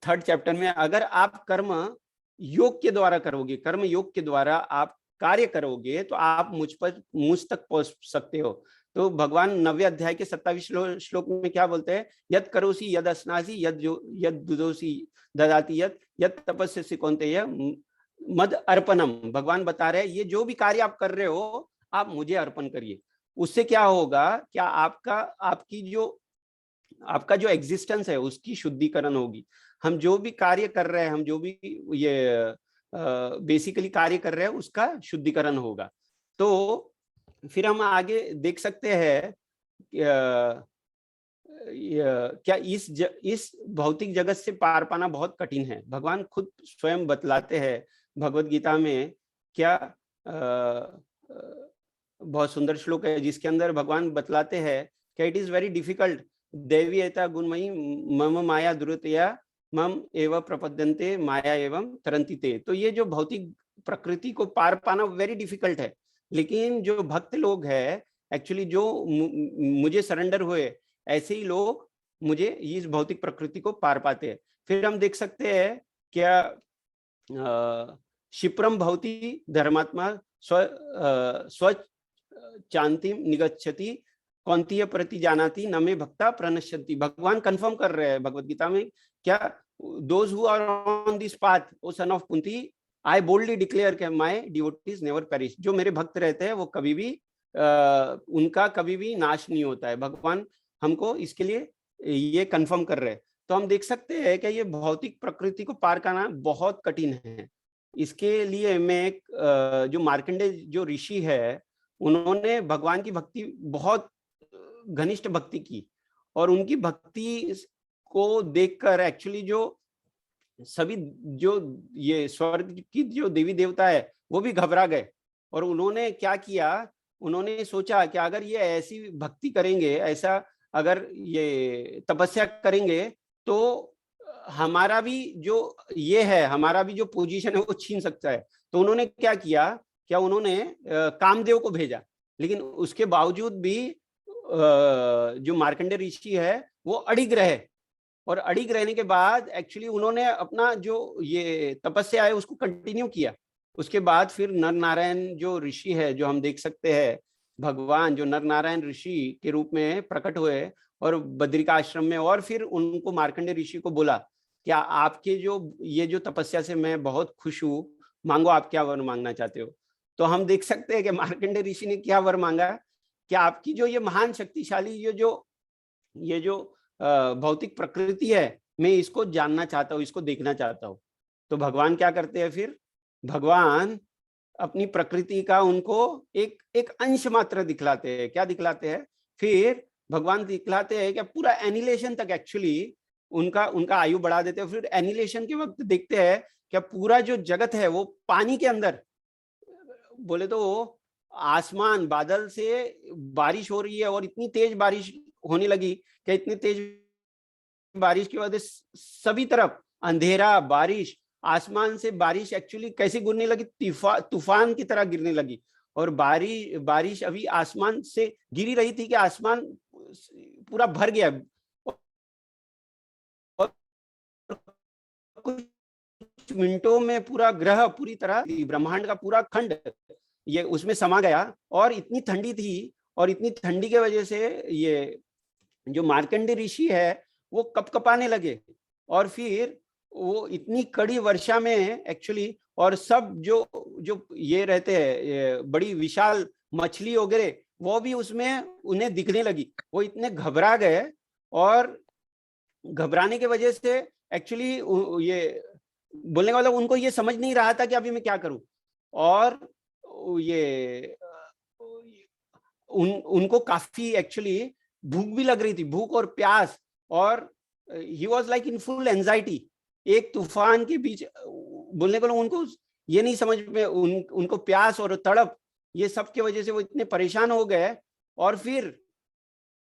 Speaker 1: 3rd चैप्टर में, अगर आप कर्म योग के द्वारा करोगे, कर्म योग के द्वारा आप कार्य करोगे तो आप मुझ तक पहुंच सकते हो। तो भगवान 9वें अध्याय के 27 श्लोक में क्या बोलते हैं? यद करोसी यद अस्नासी यद दुदोसी ददाति यद तपस्यसि कौन्तेय मद अर्पणम। भगवान बता रहे हैं ये जो भी कार्य आप कर रहे हो आप मुझे अर्पण करिए। उससे क्या होगा? क्या आपका जो एग्जिस्टेंस है उसकी शुद्धिकरण होगी। हम जो भी कार्य कर रहे हैं, हम जो भी ये बेसिकली कार्य कर रहे हैं उसका शुद्धिकरण होगा। तो फिर हम आगे देख सकते हैं क्या इस भौतिक जगत से पार पाना बहुत कठिन है। भगवान खुद स्वयं बतलाते हैं भगवत गीता में। क्या बहुत सुंदर श्लोक है जिसके अंदर भगवान बतलाते हैं कि इट इज वेरी डिफिकल्ट देवी एता गुणमयी मम माया दुरतया मम एवं प्रपद्यन्ते माया एवं तरन्ति ते। तो ये जो भौतिक प्रकृति को पार पाना वेरी डिफिकल्ट है, लेकिन जो भक्त लोग हैं एक्चुअली जो मुझे सरेंडर हुए, ऐसे ही लोग मुझे इस भौतिक प्रकृति को पार पाते हैं। फिर हम देख सकते हैं क्या क्षिप्रम भवति धर्मात्मा स्व चांतिम निगच्छति कौन्तेय प्रति जानाति न मे भक्ता प्रणश्यन्ति। भगवान कंफर्म कर रहे हैं भगवत गीता में, क्या those who are on this path O son of Kunti I boldly declare कि माय डिवोटीज नेवर पेरिश। जो मेरे भक्त रहते हैं वो कभी भी उनका कभी भी नाश नहीं होता है। भगवान हमको इसके लिए ये कंफर्म कर रहे हैं। तो हम देख सकते हैं कि ये भौतिक प्रकृति को पार करना बहुत कठिन है। इसके लिए मैं जो मार्कंडेय जो ऋषि है उन्होंने भगवान की भक्ति, बहुत घनिष्ठ भक्ति की, और उनकी भक्ति को देखकर एक्चुअली जो सभी जो ये स्वर्ग की जो देवी देवता है वो भी घबरा गए। और उन्होंने क्या किया? उन्होंने सोचा कि अगर ये ऐसी भक्ति करेंगे, ऐसा अगर ये तपस्या करेंगे तो हमारा भी जो ये है, हमारा भी जो पोजीशन है वो छीन सकता है। तो उन्होंने क्या किया? क्या उन्होंने कामदेव को भेजा। लेकिन उसके बावजूद भी जो मार्कंडेय ऋषि है वो अडिग रहे, और अडिग रहने के बाद एक्चुअली उन्होंने अपना जो ये तपस्या है उसको कंटिन्यू किया। उसके बाद फिर नर नारायण जो ऋषि है, जो हम देख सकते हैं, भगवान जो नर नारायण ऋषि के रूप में प्रकट हुए और बद्रिका आश्रम में, और फिर उनको मार्कंडे ऋषि को बोला, क्या आपके जो ये जो तपस्या से मैं बहुत खुश हूँ, मांगो आप क्या वर मांगना चाहते हो। तो हम देख सकते हैं कि मार्कंडे ऋषि ने क्या वर मांगा कि आपकी जो ये महान शक्तिशाली ये जो भौतिक प्रकृति है, मैं इसको जानना चाहता हूँ, इसको देखना चाहता हूँ। तो भगवान क्या करते हैं फिर, भगवान अपनी प्रकृति का उनको एक एक अंश मात्र दिखलाते हैं। क्या दिखलाते हैं, फिर भगवान दिखलाते हैं कि पूरा एनिलेशन तक एक्चुअली उनका उनका आयु बढ़ा देते हैं। फिर एनिलेशन के वक्त देखते हैं कि पूरा जो जगत है वो पानी के अंदर, बोले तो आसमान बादल से बारिश हो रही है, और इतनी तेज बारिश होने लगी कि इतनी तेज बारिश की वजह से सभी तरफ अंधेरा, बारिश, आसमान से बारिश एक्चुअली कैसे गिरने लगी, तूफान की तरह गिरने लगी। और बारिश अभी आसमान से गिरी रही थी कि आसमान पूरा भर गया, और कुछ मिनटों में पूरा ग्रह पूरी तरह ब्रह्मांड का पूरा खंड ये उसमें समा गया। और इतनी ठंडी थी, और इतनी ठंडी की वजह से ये जो मार्कंडे ऋषि है वो कपकपाने लगे, और फिर वो इतनी कड़ी वर्षा में एक्चुअली, और सब जो जो ये रहते हैं ये बड़ी विशाल मछली वगैरह वो भी उसमें उन्हें दिखने लगी। वो इतने घबरा गए, और घबराने की वजह से एक्चुअली ये बोलने का मतलब उनको ये समझ नहीं रहा था कि अभी मैं क्या करूं। और ये उनको काफी एक्चुअली भूख भी लग रही थी, भूख और प्यास, और he was like in full anxiety. एक तूफान के बीच बोलने को उनको ये नहीं समझ में, उनको प्यास और तड़प ये सब की वजह से वो इतने परेशान हो गए। और फिर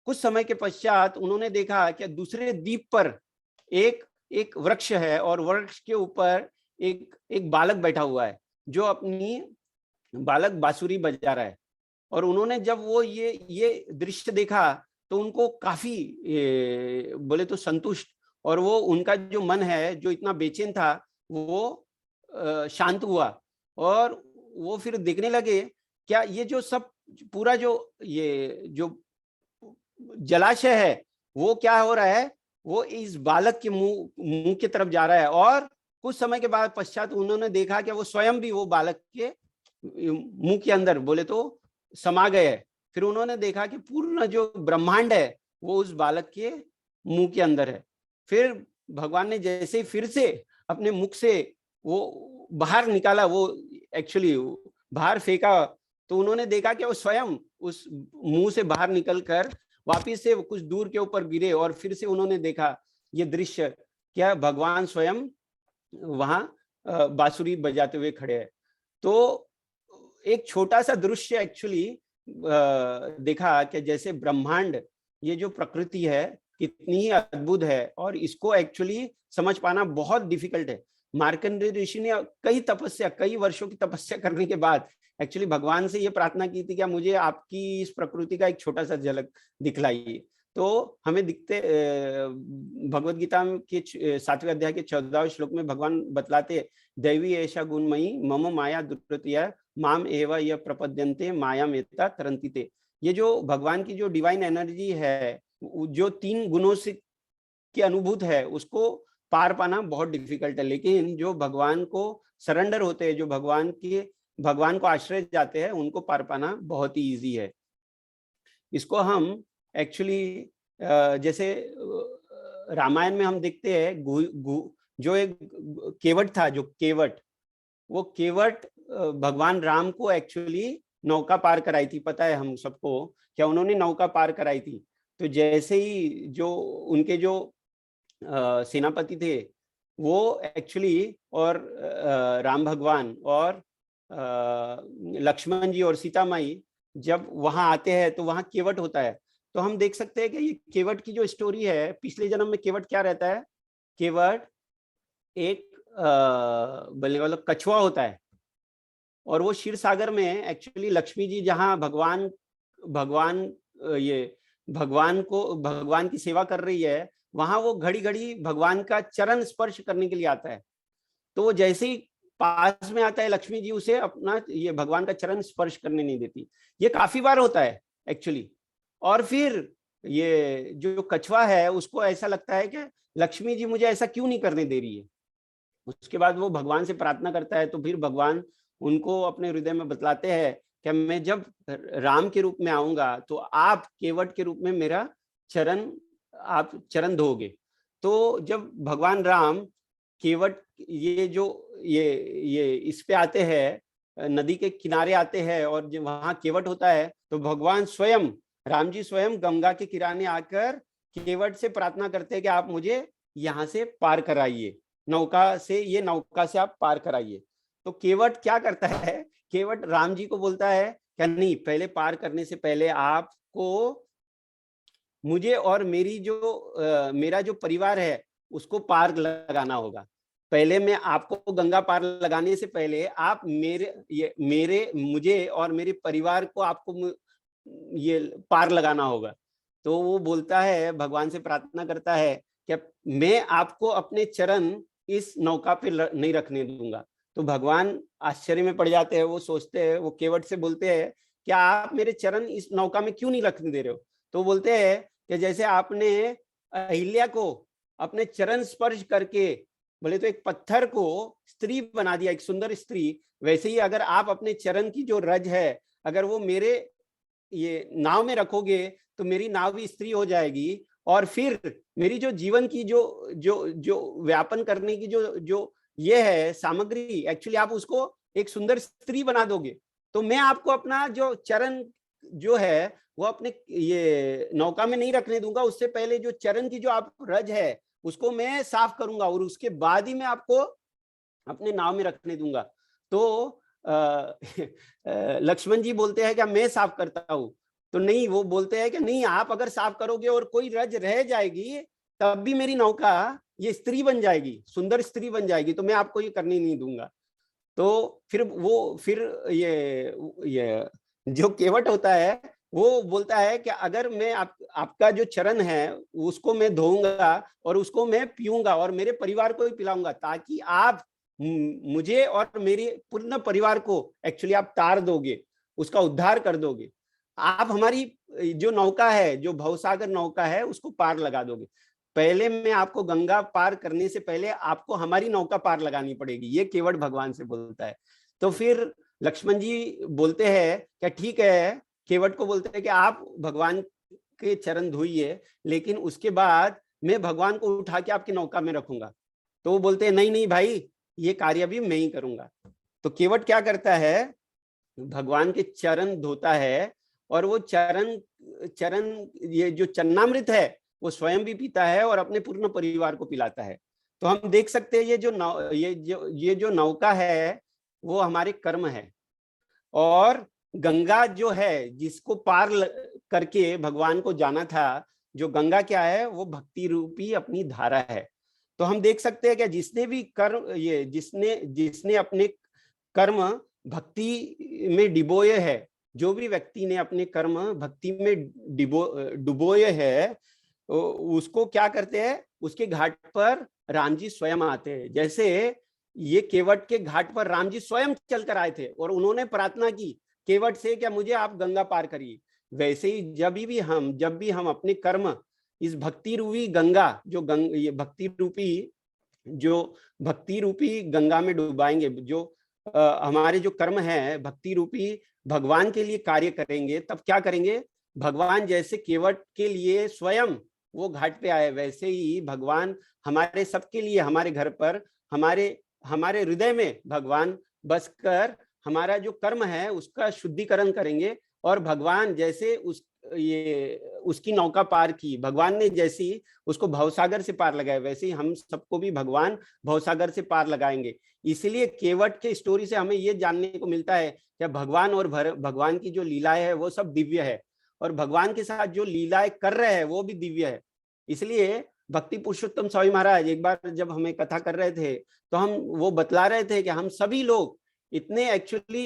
Speaker 1: कुछ समय के पश्चात उन्होंने देखा कि दूसरे द्वीप पर एक एक वृक्ष है, और वृक्ष के ऊपर एक बालक बैठा हुआ है जो अपनी बालक बांसुरी बजा रहा है। और उन्होंने जब वो ये दृश्य देखा तो उनको काफी बोले तो संतुष्ट, और वो उनका जो मन है जो इतना बेचैन था वो शांत हुआ। और वो फिर देखने लगे क्या ये जो सब पूरा जो ये जो जलाशय है वो क्या हो रहा है, वो इस बालक के मुंह की तरफ जा रहा है। और कुछ समय के बाद पश्चात उन्होंने देखा कि वो स्वयं भी वो बालक के मुंह के अंदर बोले तो समा गए। फिर उन्होंने देखा कि पूर्ण जो ब्रह्मांड है वो उस बालक के मुंह के अंदर है। फिर भगवान ने जैसे फिर से अपने मुख से वो बाहर निकाला, वो एक्चुअली बाहर फेंका, तो उन्होंने देखा कि वो स्वयं उस मुंह से बाहर निकलकर वापिस से कुछ दूर के ऊपर गिरे। और फिर से उन्होंने देखा ये दृश्य, क्या भगवान स्वयं वहां बांसुरी बजाते हुए खड़े हैं। तो एक छोटा सा दृश्य एक्चुअली देखा कि जैसे ब्रह्मांड ये जो प्रकृति है कितनी ही अद्भुत है, और इसको एक्चुअली समझ पाना बहुत डिफिकल्ट है। मार्कंडेय ऋषि ने कई वर्षों की तपस्या करने के बाद एक्चुअली भगवान से ये प्रार्थना की थी कि मुझे आपकी इस प्रकृति का एक छोटा सा झलक दिखलाइए। तो हमें दिखते भगवत गीता के 7वें अध्याय के 14वें श्लोक में भगवान बतलाते, दैवी ऐसा गुणमयी मम माया दुर्गतिया माम एव य प्रपद्यन्ते माया मेता तरंतिते। ये जो भगवान की जो डिवाइन एनर्जी है, जो 3 गुणों से की अनुभूत है, उसको पार पाना बहुत डिफिकल्ट है। लेकिन जो भगवान को सरेंडर होते हैं, जो भगवान को आश्रय जाते हैं, उनको पार पाना बहुत ही इजी है। इसको हम एक्चुअली जैसे रामायण में हम देखते हैं जो एक केवट था, जो केवट, वो केवट भगवान राम को एक्चुअली नौका पार कराई थी। पता है हम सबको क्या उन्होंने नौका पार कराई थी। तो जैसे ही जो उनके जो सेनापति थे वो एक्चुअली, और राम भगवान और लक्ष्मण जी और सीता माई जब वहां आते हैं तो वहां केवट होता है। तो हम देख सकते हैं कि ये केवट की जो स्टोरी है, पिछले जन्म में केवट क्या रहता है, केवट एक बोलने वाला कछुआ होता है। और वो क्षीर सागर में एक्चुअली लक्ष्मी जी जहाँ भगवान ये भगवान की सेवा कर रही है, वहां वो घड़ी घड़ी भगवान का चरण स्पर्श करने के लिए आता है। तो वो जैसे ही पास में आता है, लक्ष्मी जी उसे अपना ये भगवान का चरण स्पर्श करने नहीं देती। ये काफी बार होता है एक्चुअली। और फिर ये जो कछुआ है उसको ऐसा लगता है कि लक्ष्मी जी मुझे ऐसा क्यों नहीं करने दे रही है। उसके बाद वो भगवान से प्रार्थना करता है, तो फिर भगवान उनको अपने हृदय में बतलाते हैं कि मैं जब राम के रूप में आऊंगा तो आप केवट के रूप में मेरा चरण आप चरण धोगे। तो जब भगवान राम केवट ये इस पे आते हैं, नदी के किनारे आते हैं, और जब वहां केवट होता है तो भगवान स्वयं, राम जी स्वयं गंगा के किनारे आकर केवट से प्रार्थना करते हैं कि आप मुझे यहाँ से पार कराइए, नौका से आप पार कराइए। तो केवट क्या करता है, केवट राम जी को बोलता है क्या नहीं, पहले पार करने से पहले आपको मुझे और मेरा जो परिवार है उसको पार लगाना होगा। पहले मैं आपको गंगा पार लगाने से पहले आप मेरे मुझे और मेरे परिवार को आपको ये पार लगाना होगा। तो वो बोलता है, भगवान से प्रार्थना करता है कि मैं आपको अपने चरण इस नौका पे नहीं रखने दूंगा। तो भगवान आश्चर्य में पड़ जाते हैं, वो सोचते हैं, वो केवट से बोलते हैं क्या आप मेरे चरण इस नौका में क्यों नहीं रखने दे रहे हो। तो बोलते हैं कि जैसे आपने अहिल्या को अपने चरण स्पर्श करके बोले तो एक पत्थर को स्त्री बना दिया, एक सुंदर स्त्री, वैसे ही अगर आप अपने चरण की जो रज है अगर वो मेरे ये नाव में रखोगे तो मेरी नाव भी स्त्री हो जाएगी, और फिर मेरी जो जीवन की जो जो जो व्यापन करने की जो जो ये है सामग्री, एक्चुअली आप उसको एक सुंदर स्त्री बना दोगे। तो मैं आपको अपना जो चरण जो है वो अपने ये नौका में नहीं रखने दूंगा, उससे पहले जो चरण की जो आप रज है उसको मैं साफ करूंगा और उसके बाद ही मैं आपको अपने नाव में रखने दूंगा। तो लक्ष्मण जी बोलते हैं क्या मैं साफ करता हूं। तो नहीं, वो बोलते हैं कि नहीं, आप अगर साफ करोगे और कोई रज रह जाएगी तब भी मेरी नौका ये स्त्री बन जाएगी, सुंदर स्त्री बन जाएगी, तो मैं आपको ये करने नहीं दूंगा। तो फिर ये जो केवट होता है वो बोलता है कि अगर मैं आपका जो चरण है उसको मैं धोऊंगा और उसको मैं पीऊंगा और मेरे परिवार को भी पिलाऊंगा, ताकि आप मुझे और मेरे पूर्ण परिवार को एक्चुअली आप तार दोगे, उसका उद्धार कर दोगे। आप हमारी जो नौका है, जो भवसागर नौका है, उसको पार लगा दोगे। पहले मैं आपको गंगा पार करने से पहले आपको हमारी नौका पार लगानी पड़ेगी, ये केवट भगवान से बोलता है। तो फिर लक्ष्मण जी बोलते हैं क्या ठीक है, केवट को बोलते हैं कि आप भगवान के चरण धोइए, लेकिन उसके बाद मैं भगवान को उठा के आपकी नौका में रखूंगा। तो वो बोलते हैं नहीं नहीं भाई, ये कार्य भी मैं ही करूंगा। तो केवट क्या करता है, भगवान के चरण धोता है और वो चरण चरण ये जो चन्नामृत है वो स्वयं भी पीता है और अपने पूर्ण परिवार को पिलाता है। तो हम देख सकते हैं ये जो नौका है वो हमारे कर्म है, और गंगा जो है जिसको करके भगवान को जाना था, जो गंगा क्या है वो भक्ति रूपी अपनी धारा है। तो हम देख सकते हैं कि जिसने भी कर्म ये जिसने जिसने अपने कर्म भक्ति में डिबोए है, जो भी व्यक्ति ने अपने कर्म भक्ति में डुबोए है, उसको क्या करते हैं, उसके घाट पर राम जी स्वयं आते हैं। जैसे ये केवट के घाट पर राम जी स्वयं चलकर आए थे और उन्होंने प्रार्थना की केवट से क्या मुझे आप गंगा पार करिए। वैसे ही जब भी हम अपने कर्म इस भक्ति रूपी गंगा ये भक्ति रूपी गंगा में डुबाएंगे, जो हमारे जो कर्म है भक्ति रूपी भगवान के लिए कार्य करेंगे, तब क्या करेंगे, भगवान जैसे केवट के लिए स्वयं वो घाट पे आए, वैसे ही भगवान हमारे सबके लिए हमारे घर पर हमारे हृदय में भगवान बसकर हमारा जो कर्म है उसका शुद्धिकरण करेंगे। और भगवान जैसे उसकी नौका पार की, भगवान ने जैसी उसको भवसागर से पार लगाया, वैसे ही हम सबको भी भगवान भवसागर से पार लगाएंगे। इसलिए केवट के स्टोरी से हमें ये जानने को मिलता है कि भगवान और भगवान की जो लीलाएं है वो सब दिव्य है, और भगवान के साथ जो लीलाएं कर रहे हैं वो भी दिव्य है। इसलिए भक्ति पुरुषोत्तम स्वामी महाराज एक बार जब हमें कथा कर रहे थे तो हम वो बतला रहे थे कि हम सभी लोग इतने एक्चुअली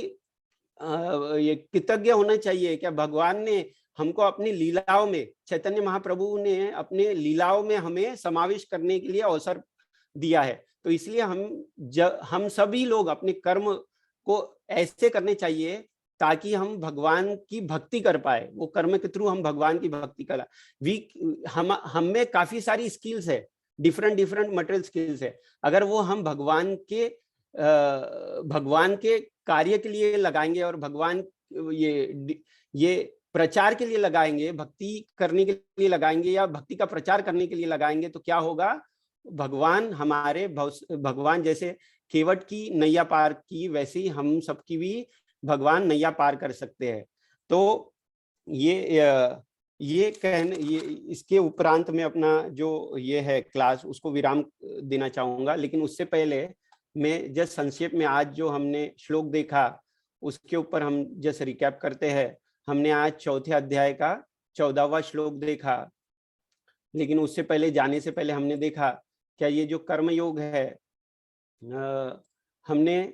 Speaker 1: ये कृतज्ञ होना चाहिए कि भगवान ने हमको अपनी लीलाओं में, चैतन्य महाप्रभु ने अपने लीलाओं में हमें समावेश करने के लिए अवसर दिया है। तो इसलिए हम सभी लोग अपने कर्म को ऐसे करने चाहिए ताकि हम भगवान की भक्ति कर पाए। वो कर्म के थ्रू हम भगवान की भक्ति करा। हम में काफी सारी स्किल्स है, डिफरेंट डिफरेंट मटेरियल स्किल्स है। अगर वो हम भगवान के कार्य के लिए लगाएंगे और भगवान ये प्रचार के लिए लगाएंगे, भक्ति करने के लिए लगाएंगे या भक्ति का प्रचार करने के लिए लगाएंगे, तो क्या होगा, भगवान जैसे केवट की नैया पार की, वैसे ही हम सबकी भी भगवान नैया पार कर सकते हैं। तो ये इसके उपरांत में अपना जो ये है क्लास उसको विराम देना चाहूंगा। लेकिन उससे पहले मैं जस्ट संक्षेप में आज जो हमने श्लोक देखा उसके ऊपर हम जस्ट रिकैप करते हैं। हमने आज चौथे अध्याय का 14वां श्लोक देखा, लेकिन उससे पहले जाने से पहले हमने देखा क्या ये जो कर्मयोग है, हमने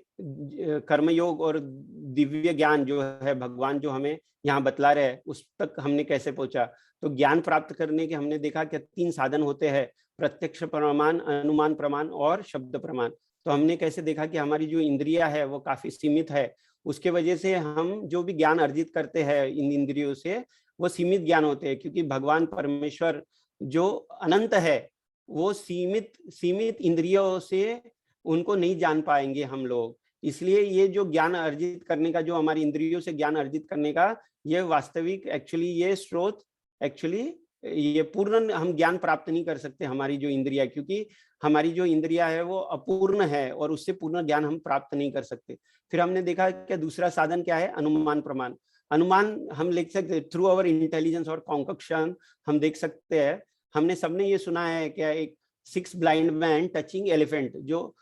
Speaker 1: कर्मयोग और दिव्य ज्ञान जो है भगवान जो हमें यहाँ बतला रहे हैं उस तक हमने कैसे पहुंचा। तो ज्ञान प्राप्त करने के हमने देखा कि 3 साधन होते हैं, प्रत्यक्ष प्रमाण, अनुमान प्रमाण और शब्द प्रमाण। तो हमने कैसे देखा कि हमारी जो इंद्रिया है वो काफी सीमित है, उसके वजह से हम जो भी ज्ञान अर्जित करते हैं इन इंद्रियों से वो सीमित ज्ञान होते हैं, क्योंकि भगवान परमेश्वर जो अनंत है वो सीमित इंद्रियों से उनको नहीं जान पाएंगे हम लोग। इसलिए ये जो ज्ञान अर्जित करने का, जो हमारी इंद्रियों से ज्ञान अर्जित करने का ये वास्तविक एक्चुअली ये स्रोत ये पूर्ण हम ज्ञान प्राप्त नहीं कर सकते हमारी जो इंद्रिया, क्योंकि हमारी जो इंद्रिया है वो अपूर्ण है और उससे पूर्ण ज्ञान हम प्राप्त नहीं कर सकते। फिर हमने देखा कि दूसरा साधन क्या है, अनुमान प्रमाण। अनुमान हम लिख सकते थ्रू अवर इंटेलिजेंस और कॉन्कक्शन हम देख सकते हैं। हमने सबने ये सुना है कि एक 6 ब्लाइंड मैन टचिंग एलिफेंट, जो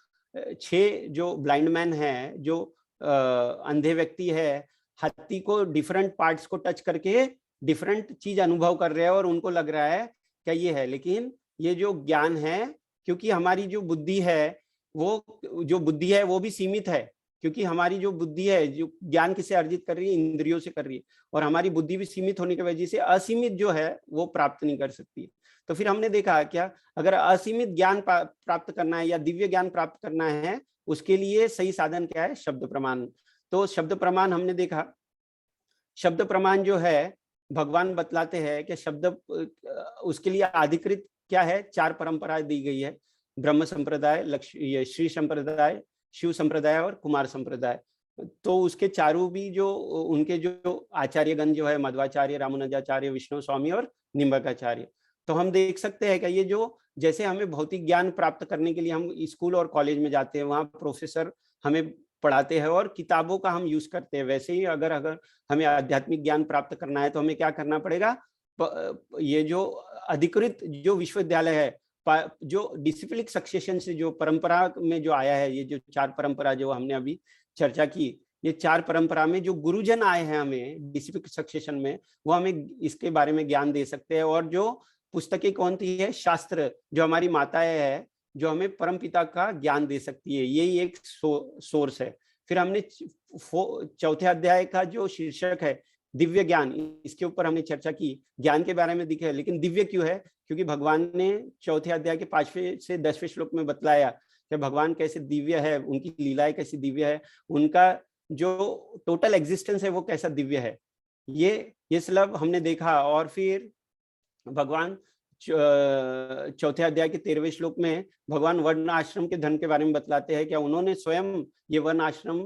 Speaker 1: 6 जो ब्लाइंड मैन है, जो अंधे व्यक्ति है, हाथी को डिफरेंट पार्ट्स को टच करके डिफरेंट चीज अनुभव कर रहे हैं और उनको लग रहा है क्या ये है। लेकिन ये जो ज्ञान है, क्योंकि हमारी जो बुद्धि है वो भी सीमित है, क्योंकि हमारी जो बुद्धि है जो ज्ञान किसे अर्जित कर रही है, इंद्रियों से कर रही है, और हमारी बुद्धि भी सीमित होने की वजह से असीमित जो है वो प्राप्त नहीं कर सकती। तो फिर हमने देखा क्या, अगर असीमित ज्ञान प्राप्त करना है या दिव्य ज्ञान प्राप्त करना है, उसके लिए सही साधन क्या है, शब्द प्रमाण। तो शब्द प्रमाण हमने देखा, शब्द प्रमाण जो है भगवान बतलाते हैं कि शब्द उसके लिए अधिकृत क्या है, 4 परंपरा दी गई है, ब्रह्म संप्रदाय, श्री संप्रदाय, शिव संप्रदाय और कुमार संप्रदाय। तो उसके चारों भी जो उनके जो आचार्यगण जो है, मध्वाचार्य, रामानुजाचार्य, विष्णु स्वामी और निम्बकाचार्य। तो हम देख सकते हैं कि ये जो जैसे हमें भौतिक ज्ञान प्राप्त करने के लिए हम स्कूल और कॉलेज में जाते हैं, वहाँ प्रोफेसर हमें पढ़ाते हैं और किताबों का हम यूज करते हैं, वैसे ही अगर हमें आध्यात्मिक ज्ञान प्राप्त करना है तो हमें क्या करना पड़ेगा, ये जो अधिकृत जो विश्वविद्यालय है, जो डिसिप्लिक सक्सेशन से जो परंपरा में जो आया है, ये जो 4 परंपरा जो हमने अभी चर्चा की, ये 4 परंपरा में जो गुरुजन आए हैं हमें डिसिप्लिक सक्सेशन में, वो हमें इसके बारे में ज्ञान दे सकते हैं। और जो पुस्तकें कौन सी है, शास्त्र, जो हमारी माताएं है, जो हमें परमपिता का ज्ञान दे सकती है, यही एक सोर्स है। फिर हमने चौथे अध्याय का जो शीर्षक है दिव्य ज्ञान, इसके ऊपर हमने चर्चा की, ज्ञान के बारे में दिखे, लेकिन दिव्य क्यों है, क्योंकि भगवान ने चौथे अध्याय के 5वें से 10वें श्लोक में बतलाया कि भगवान कैसे दिव्य है, उनकी लीलाएं कैसी दिव्य है, उनका जो टोटल एग्जिस्टेंस है वो कैसा दिव्य है, ये सब हमने देखा। और फिर भगवान चौथे अध्याय के 13वें श्लोक में भगवान वर्ण आश्रम के धर्म के बारे में बतलाते हैं कि उन्होंने स्वयं ये वर्ण आश्रम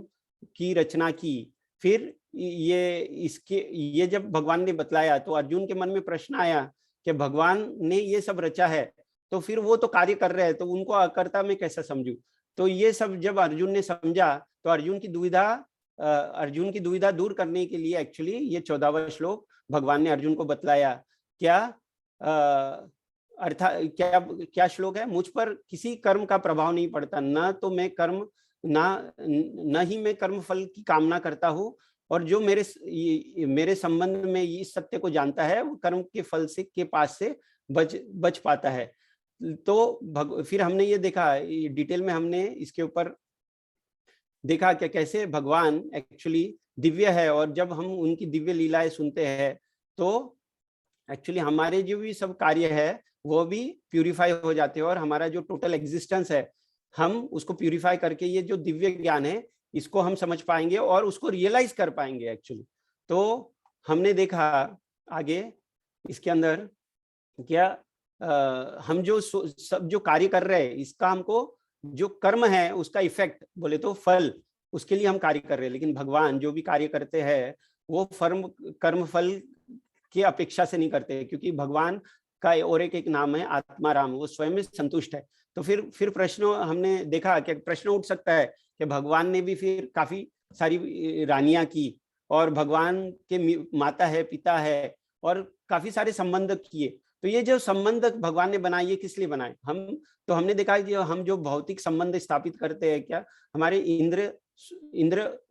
Speaker 1: की रचना की। फिर ये जब भगवान ने बतलाया तो अर्जुन के मन में प्रश्न आया कि भगवान ने ये सब रचा है तो फिर वो तो कार्य कर रहे हैं, तो उनको अकर्ता में कैसा समझूं। तो ये सब जब अर्जुन ने समझा तो अर्जुन की दुविधा दूर करने के लिए एक्चुअली ये 14वां श्लोक भगवान ने अर्जुन को बतलाया। क्या क्या श्लोक है, मुझ पर किसी कर्म का प्रभाव नहीं पड़ता, न ही मैं कर्म फल की कामना करता हूँ, और जो मेरे संबंध में इस सत्य को जानता है वो कर्म के फल से के पास से बच पाता है। तो फिर हमने ये देखा डिटेल में, हमने इसके ऊपर देखा कि कैसे भगवान एक्चुअली दिव्य है, और जब हम उनकी दिव्य लीलाएं सुनते हैं तो एक्चुअली हमारे जो भी सब कार्य है वो भी प्यूरिफाई हो जाते हैं, और हमारा जो टोटल एग्जिस्टेंस है हम उसको प्यूरिफाई करके ये जो दिव्य ज्ञान है इसको हम समझ पाएंगे और उसको रियलाइज कर पाएंगे एक्चुअली। तो हमने देखा आगे इसके अंदर क्या हम जो सब जो कार्य कर रहे हैं इसका हमको जो कर्म है उसका इफेक्ट बोले तो फल, उसके लिए हम कार्य कर रहे हैं, लेकिन भगवान जो भी कार्य करते हैं वो कर्म फल की अपेक्षा से नहीं करते, क्योंकि भगवान का और एक नाम है आत्माराम, वो स्वयं में संतुष्ट है। तो फिर प्रश्न हमने देखा कि प्रश्न उठ सकता है कि भगवान ने भी फिर काफी सारी रानियां की, और भगवान के माता है, पिता है, और काफी सारे संबंध किए। तो ये जो संबंध भगवान ने बनाए ये किस लिए बनाए? हमने देखा कि हम जो भौतिक संबंध स्थापित करते हैं क्या हमारे इंद्र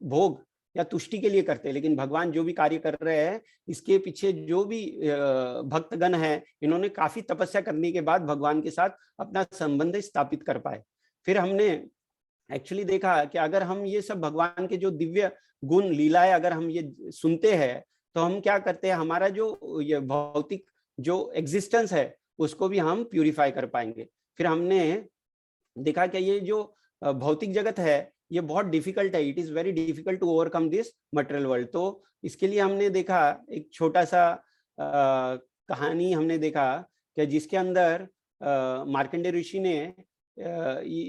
Speaker 1: भोग या तुष्टि के लिए करते हैं, लेकिन भगवान जो भी कार्य कर रहे हैं इसके पीछे जो भी भक्तगण है इन्होंने काफी तपस्या करने के बाद भगवान के साथ अपना संबंध स्थापित कर पाए। फिर हमने एक्चुअली देखा कि अगर हम ये सब भगवान के जो दिव्य गुण लीलाएं अगर हम ये सुनते हैं तो हम क्या करते हैं, हमारा जो ये भौतिक जो एग्जिस्टेंस है उसको भी हम प्यूरिफाई कर पाएंगे। फिर हमने देखा कि ये जो भौतिक जगत है ये बहुत डिफिकल्ट है, it is very difficult to overcome this material world. तो इसके लिए हमने देखा एक छोटा सा कहानी हमने देखा कि जिसके अंदर मार्कंडेय ऋषि ने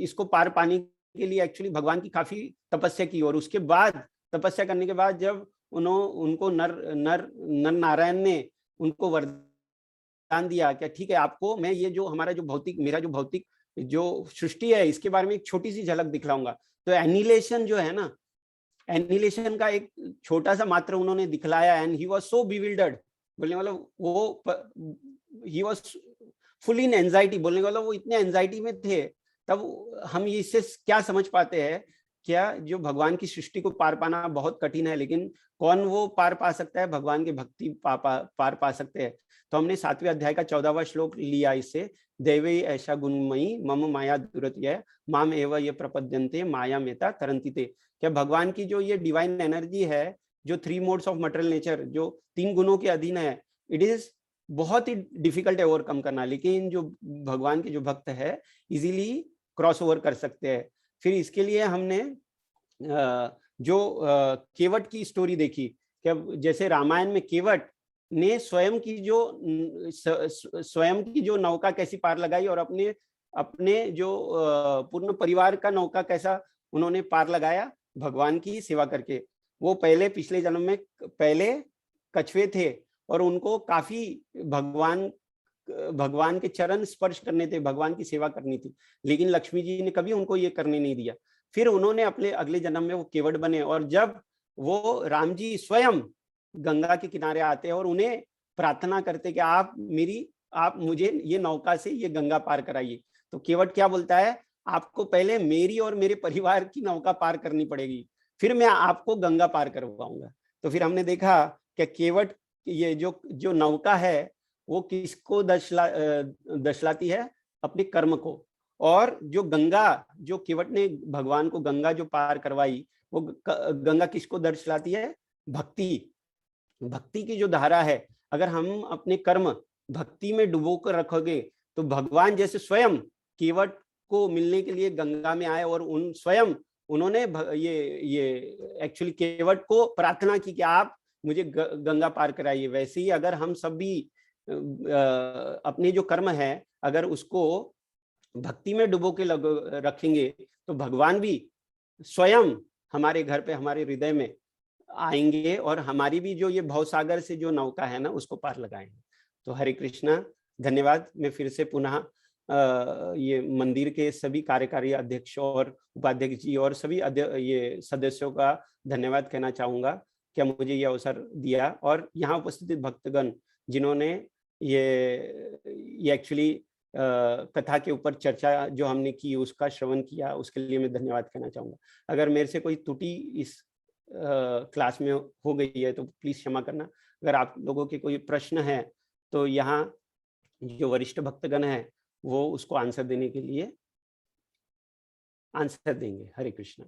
Speaker 1: इसको पार पाने के लिए एक्चुअली भगवान की काफी तपस्या की, और उसके बाद तपस्या करने के बाद जब उनको नर नारायण ने उनको वरदान दिया क्या ठीक है आपको मैं ये जो हमारा जो भौतिक मेरा जो भौतिक जो सृष्टि है इसके बारे में एक छोटी सी झलक दिखलाऊंगा। तो एनिलेशन जो है ना, एनिलेशन का एक छोटा सा मात्र उन्होंने दिखलाया, and he was so bewildered, बोलने वाला वो he was full in anxiety, बोलने वाला वो इतने एंजाइटी में थे। तब हम इससे क्या समझ पाते हैं, क्या जो भगवान की सृष्टि को पार पाना बहुत कठिन है, लेकिन कौन वो पार पा सकता है? भगवान की भक्ति पार पा सकते हैं। तो हमने 7वें अध्याय का 14वां श्लोक लिया इससे, देवी ऐसा गुणमयी मम माया दुरत्य माम एव ये प्रपद्यन्ते माया मेता तरंतिते। क्या भगवान की जो ये डिवाइन एनर्जी है जो 3 मोड्स ऑफ मटेरियल नेचर जो 3 गुणों के अधीन है, इट इज बहुत ही डिफिकल्ट है ओवरकम करना, लेकिन जो भगवान के जो भक्त है इजीली क्रॉस ओवर कर सकते हैं। फिर इसके लिए हमने जो केवट की स्टोरी देखी, क्या जैसे रामायण में केवट ने स्वयं की जो नौका कैसी पार लगाई, और अपने जो पूर्ण परिवार का नौका कैसा उन्होंने पार लगाया भगवान की सेवा करके। वो पहले पिछले जन्म में पहले कछुए थे और उनको काफी भगवान के चरण स्पर्श करने थे, भगवान की सेवा करनी थी, लेकिन लक्ष्मी जी ने कभी उनको ये करने नहीं दिया। फिर उन्होंने अपने अगले जन्म में वो केवट बने, और जब वो राम जी स्वयं गंगा के किनारे आते हैं और उन्हें प्रार्थना करते कि आप मुझे ये नौका से ये गंगा पार कराइए, तो केवट क्या बोलता है, आपको पहले मेरी और मेरे परिवार की नौका पार करनी पड़ेगी, फिर मैं आपको गंगा पार करवाऊंगा। तो फिर हमने देखा कि केवट ये जो नौका है वो किसको दर्शाती है? अपने कर्म को। और जो गंगा जो केवट ने भगवान को गंगा जो पार करवाई, वो गंगा किसको दर्शाती है? भक्ति की जो धारा है, अगर हम अपने कर्म भक्ति में डुबो कर रखोगे तो भगवान जैसे स्वयं केवट को मिलने के लिए गंगा में आए, और उन्होंने ये एक्चुअली केवट को प्रार्थना की कि आप मुझे गंगा पार कराइए। वैसे ही अगर हम सब भी अपने जो कर्म है अगर उसको भक्ति में डुबो के रखेंगे तो भगवान भी स्वयं हमारे घर पे हमारे हृदय में आएंगे और हमारी भी जो ये भवसागर से जो नौका है ना उसको पार लगाएंगे। तो हरे कृष्णा, धन्यवाद। मैं फिर से पुनः ये मंदिर के सभी कार्यकारी अध्यक्ष और उपाध्यक्ष जी और सभी ये सदस्यों का धन्यवाद कहना चाहूंगा कि मुझे ये अवसर दिया, और यहाँ उपस्थित भक्तगण जिन्होंने ये एक्चुअली कथा के ऊपर चर्चा जो हमने की उसका श्रवण किया, उसके लिए मैं धन्यवाद कहना चाहूंगा। अगर मेरे से कोई त्रुटि इस क्लास में हो गई है तो प्लीज क्षमा करना। अगर आप लोगों के कोई प्रश्न है तो यहाँ जो वरिष्ठ भक्तगण है वो उसको आंसर देने के लिए आंसर देंगे। हरे कृष्णा।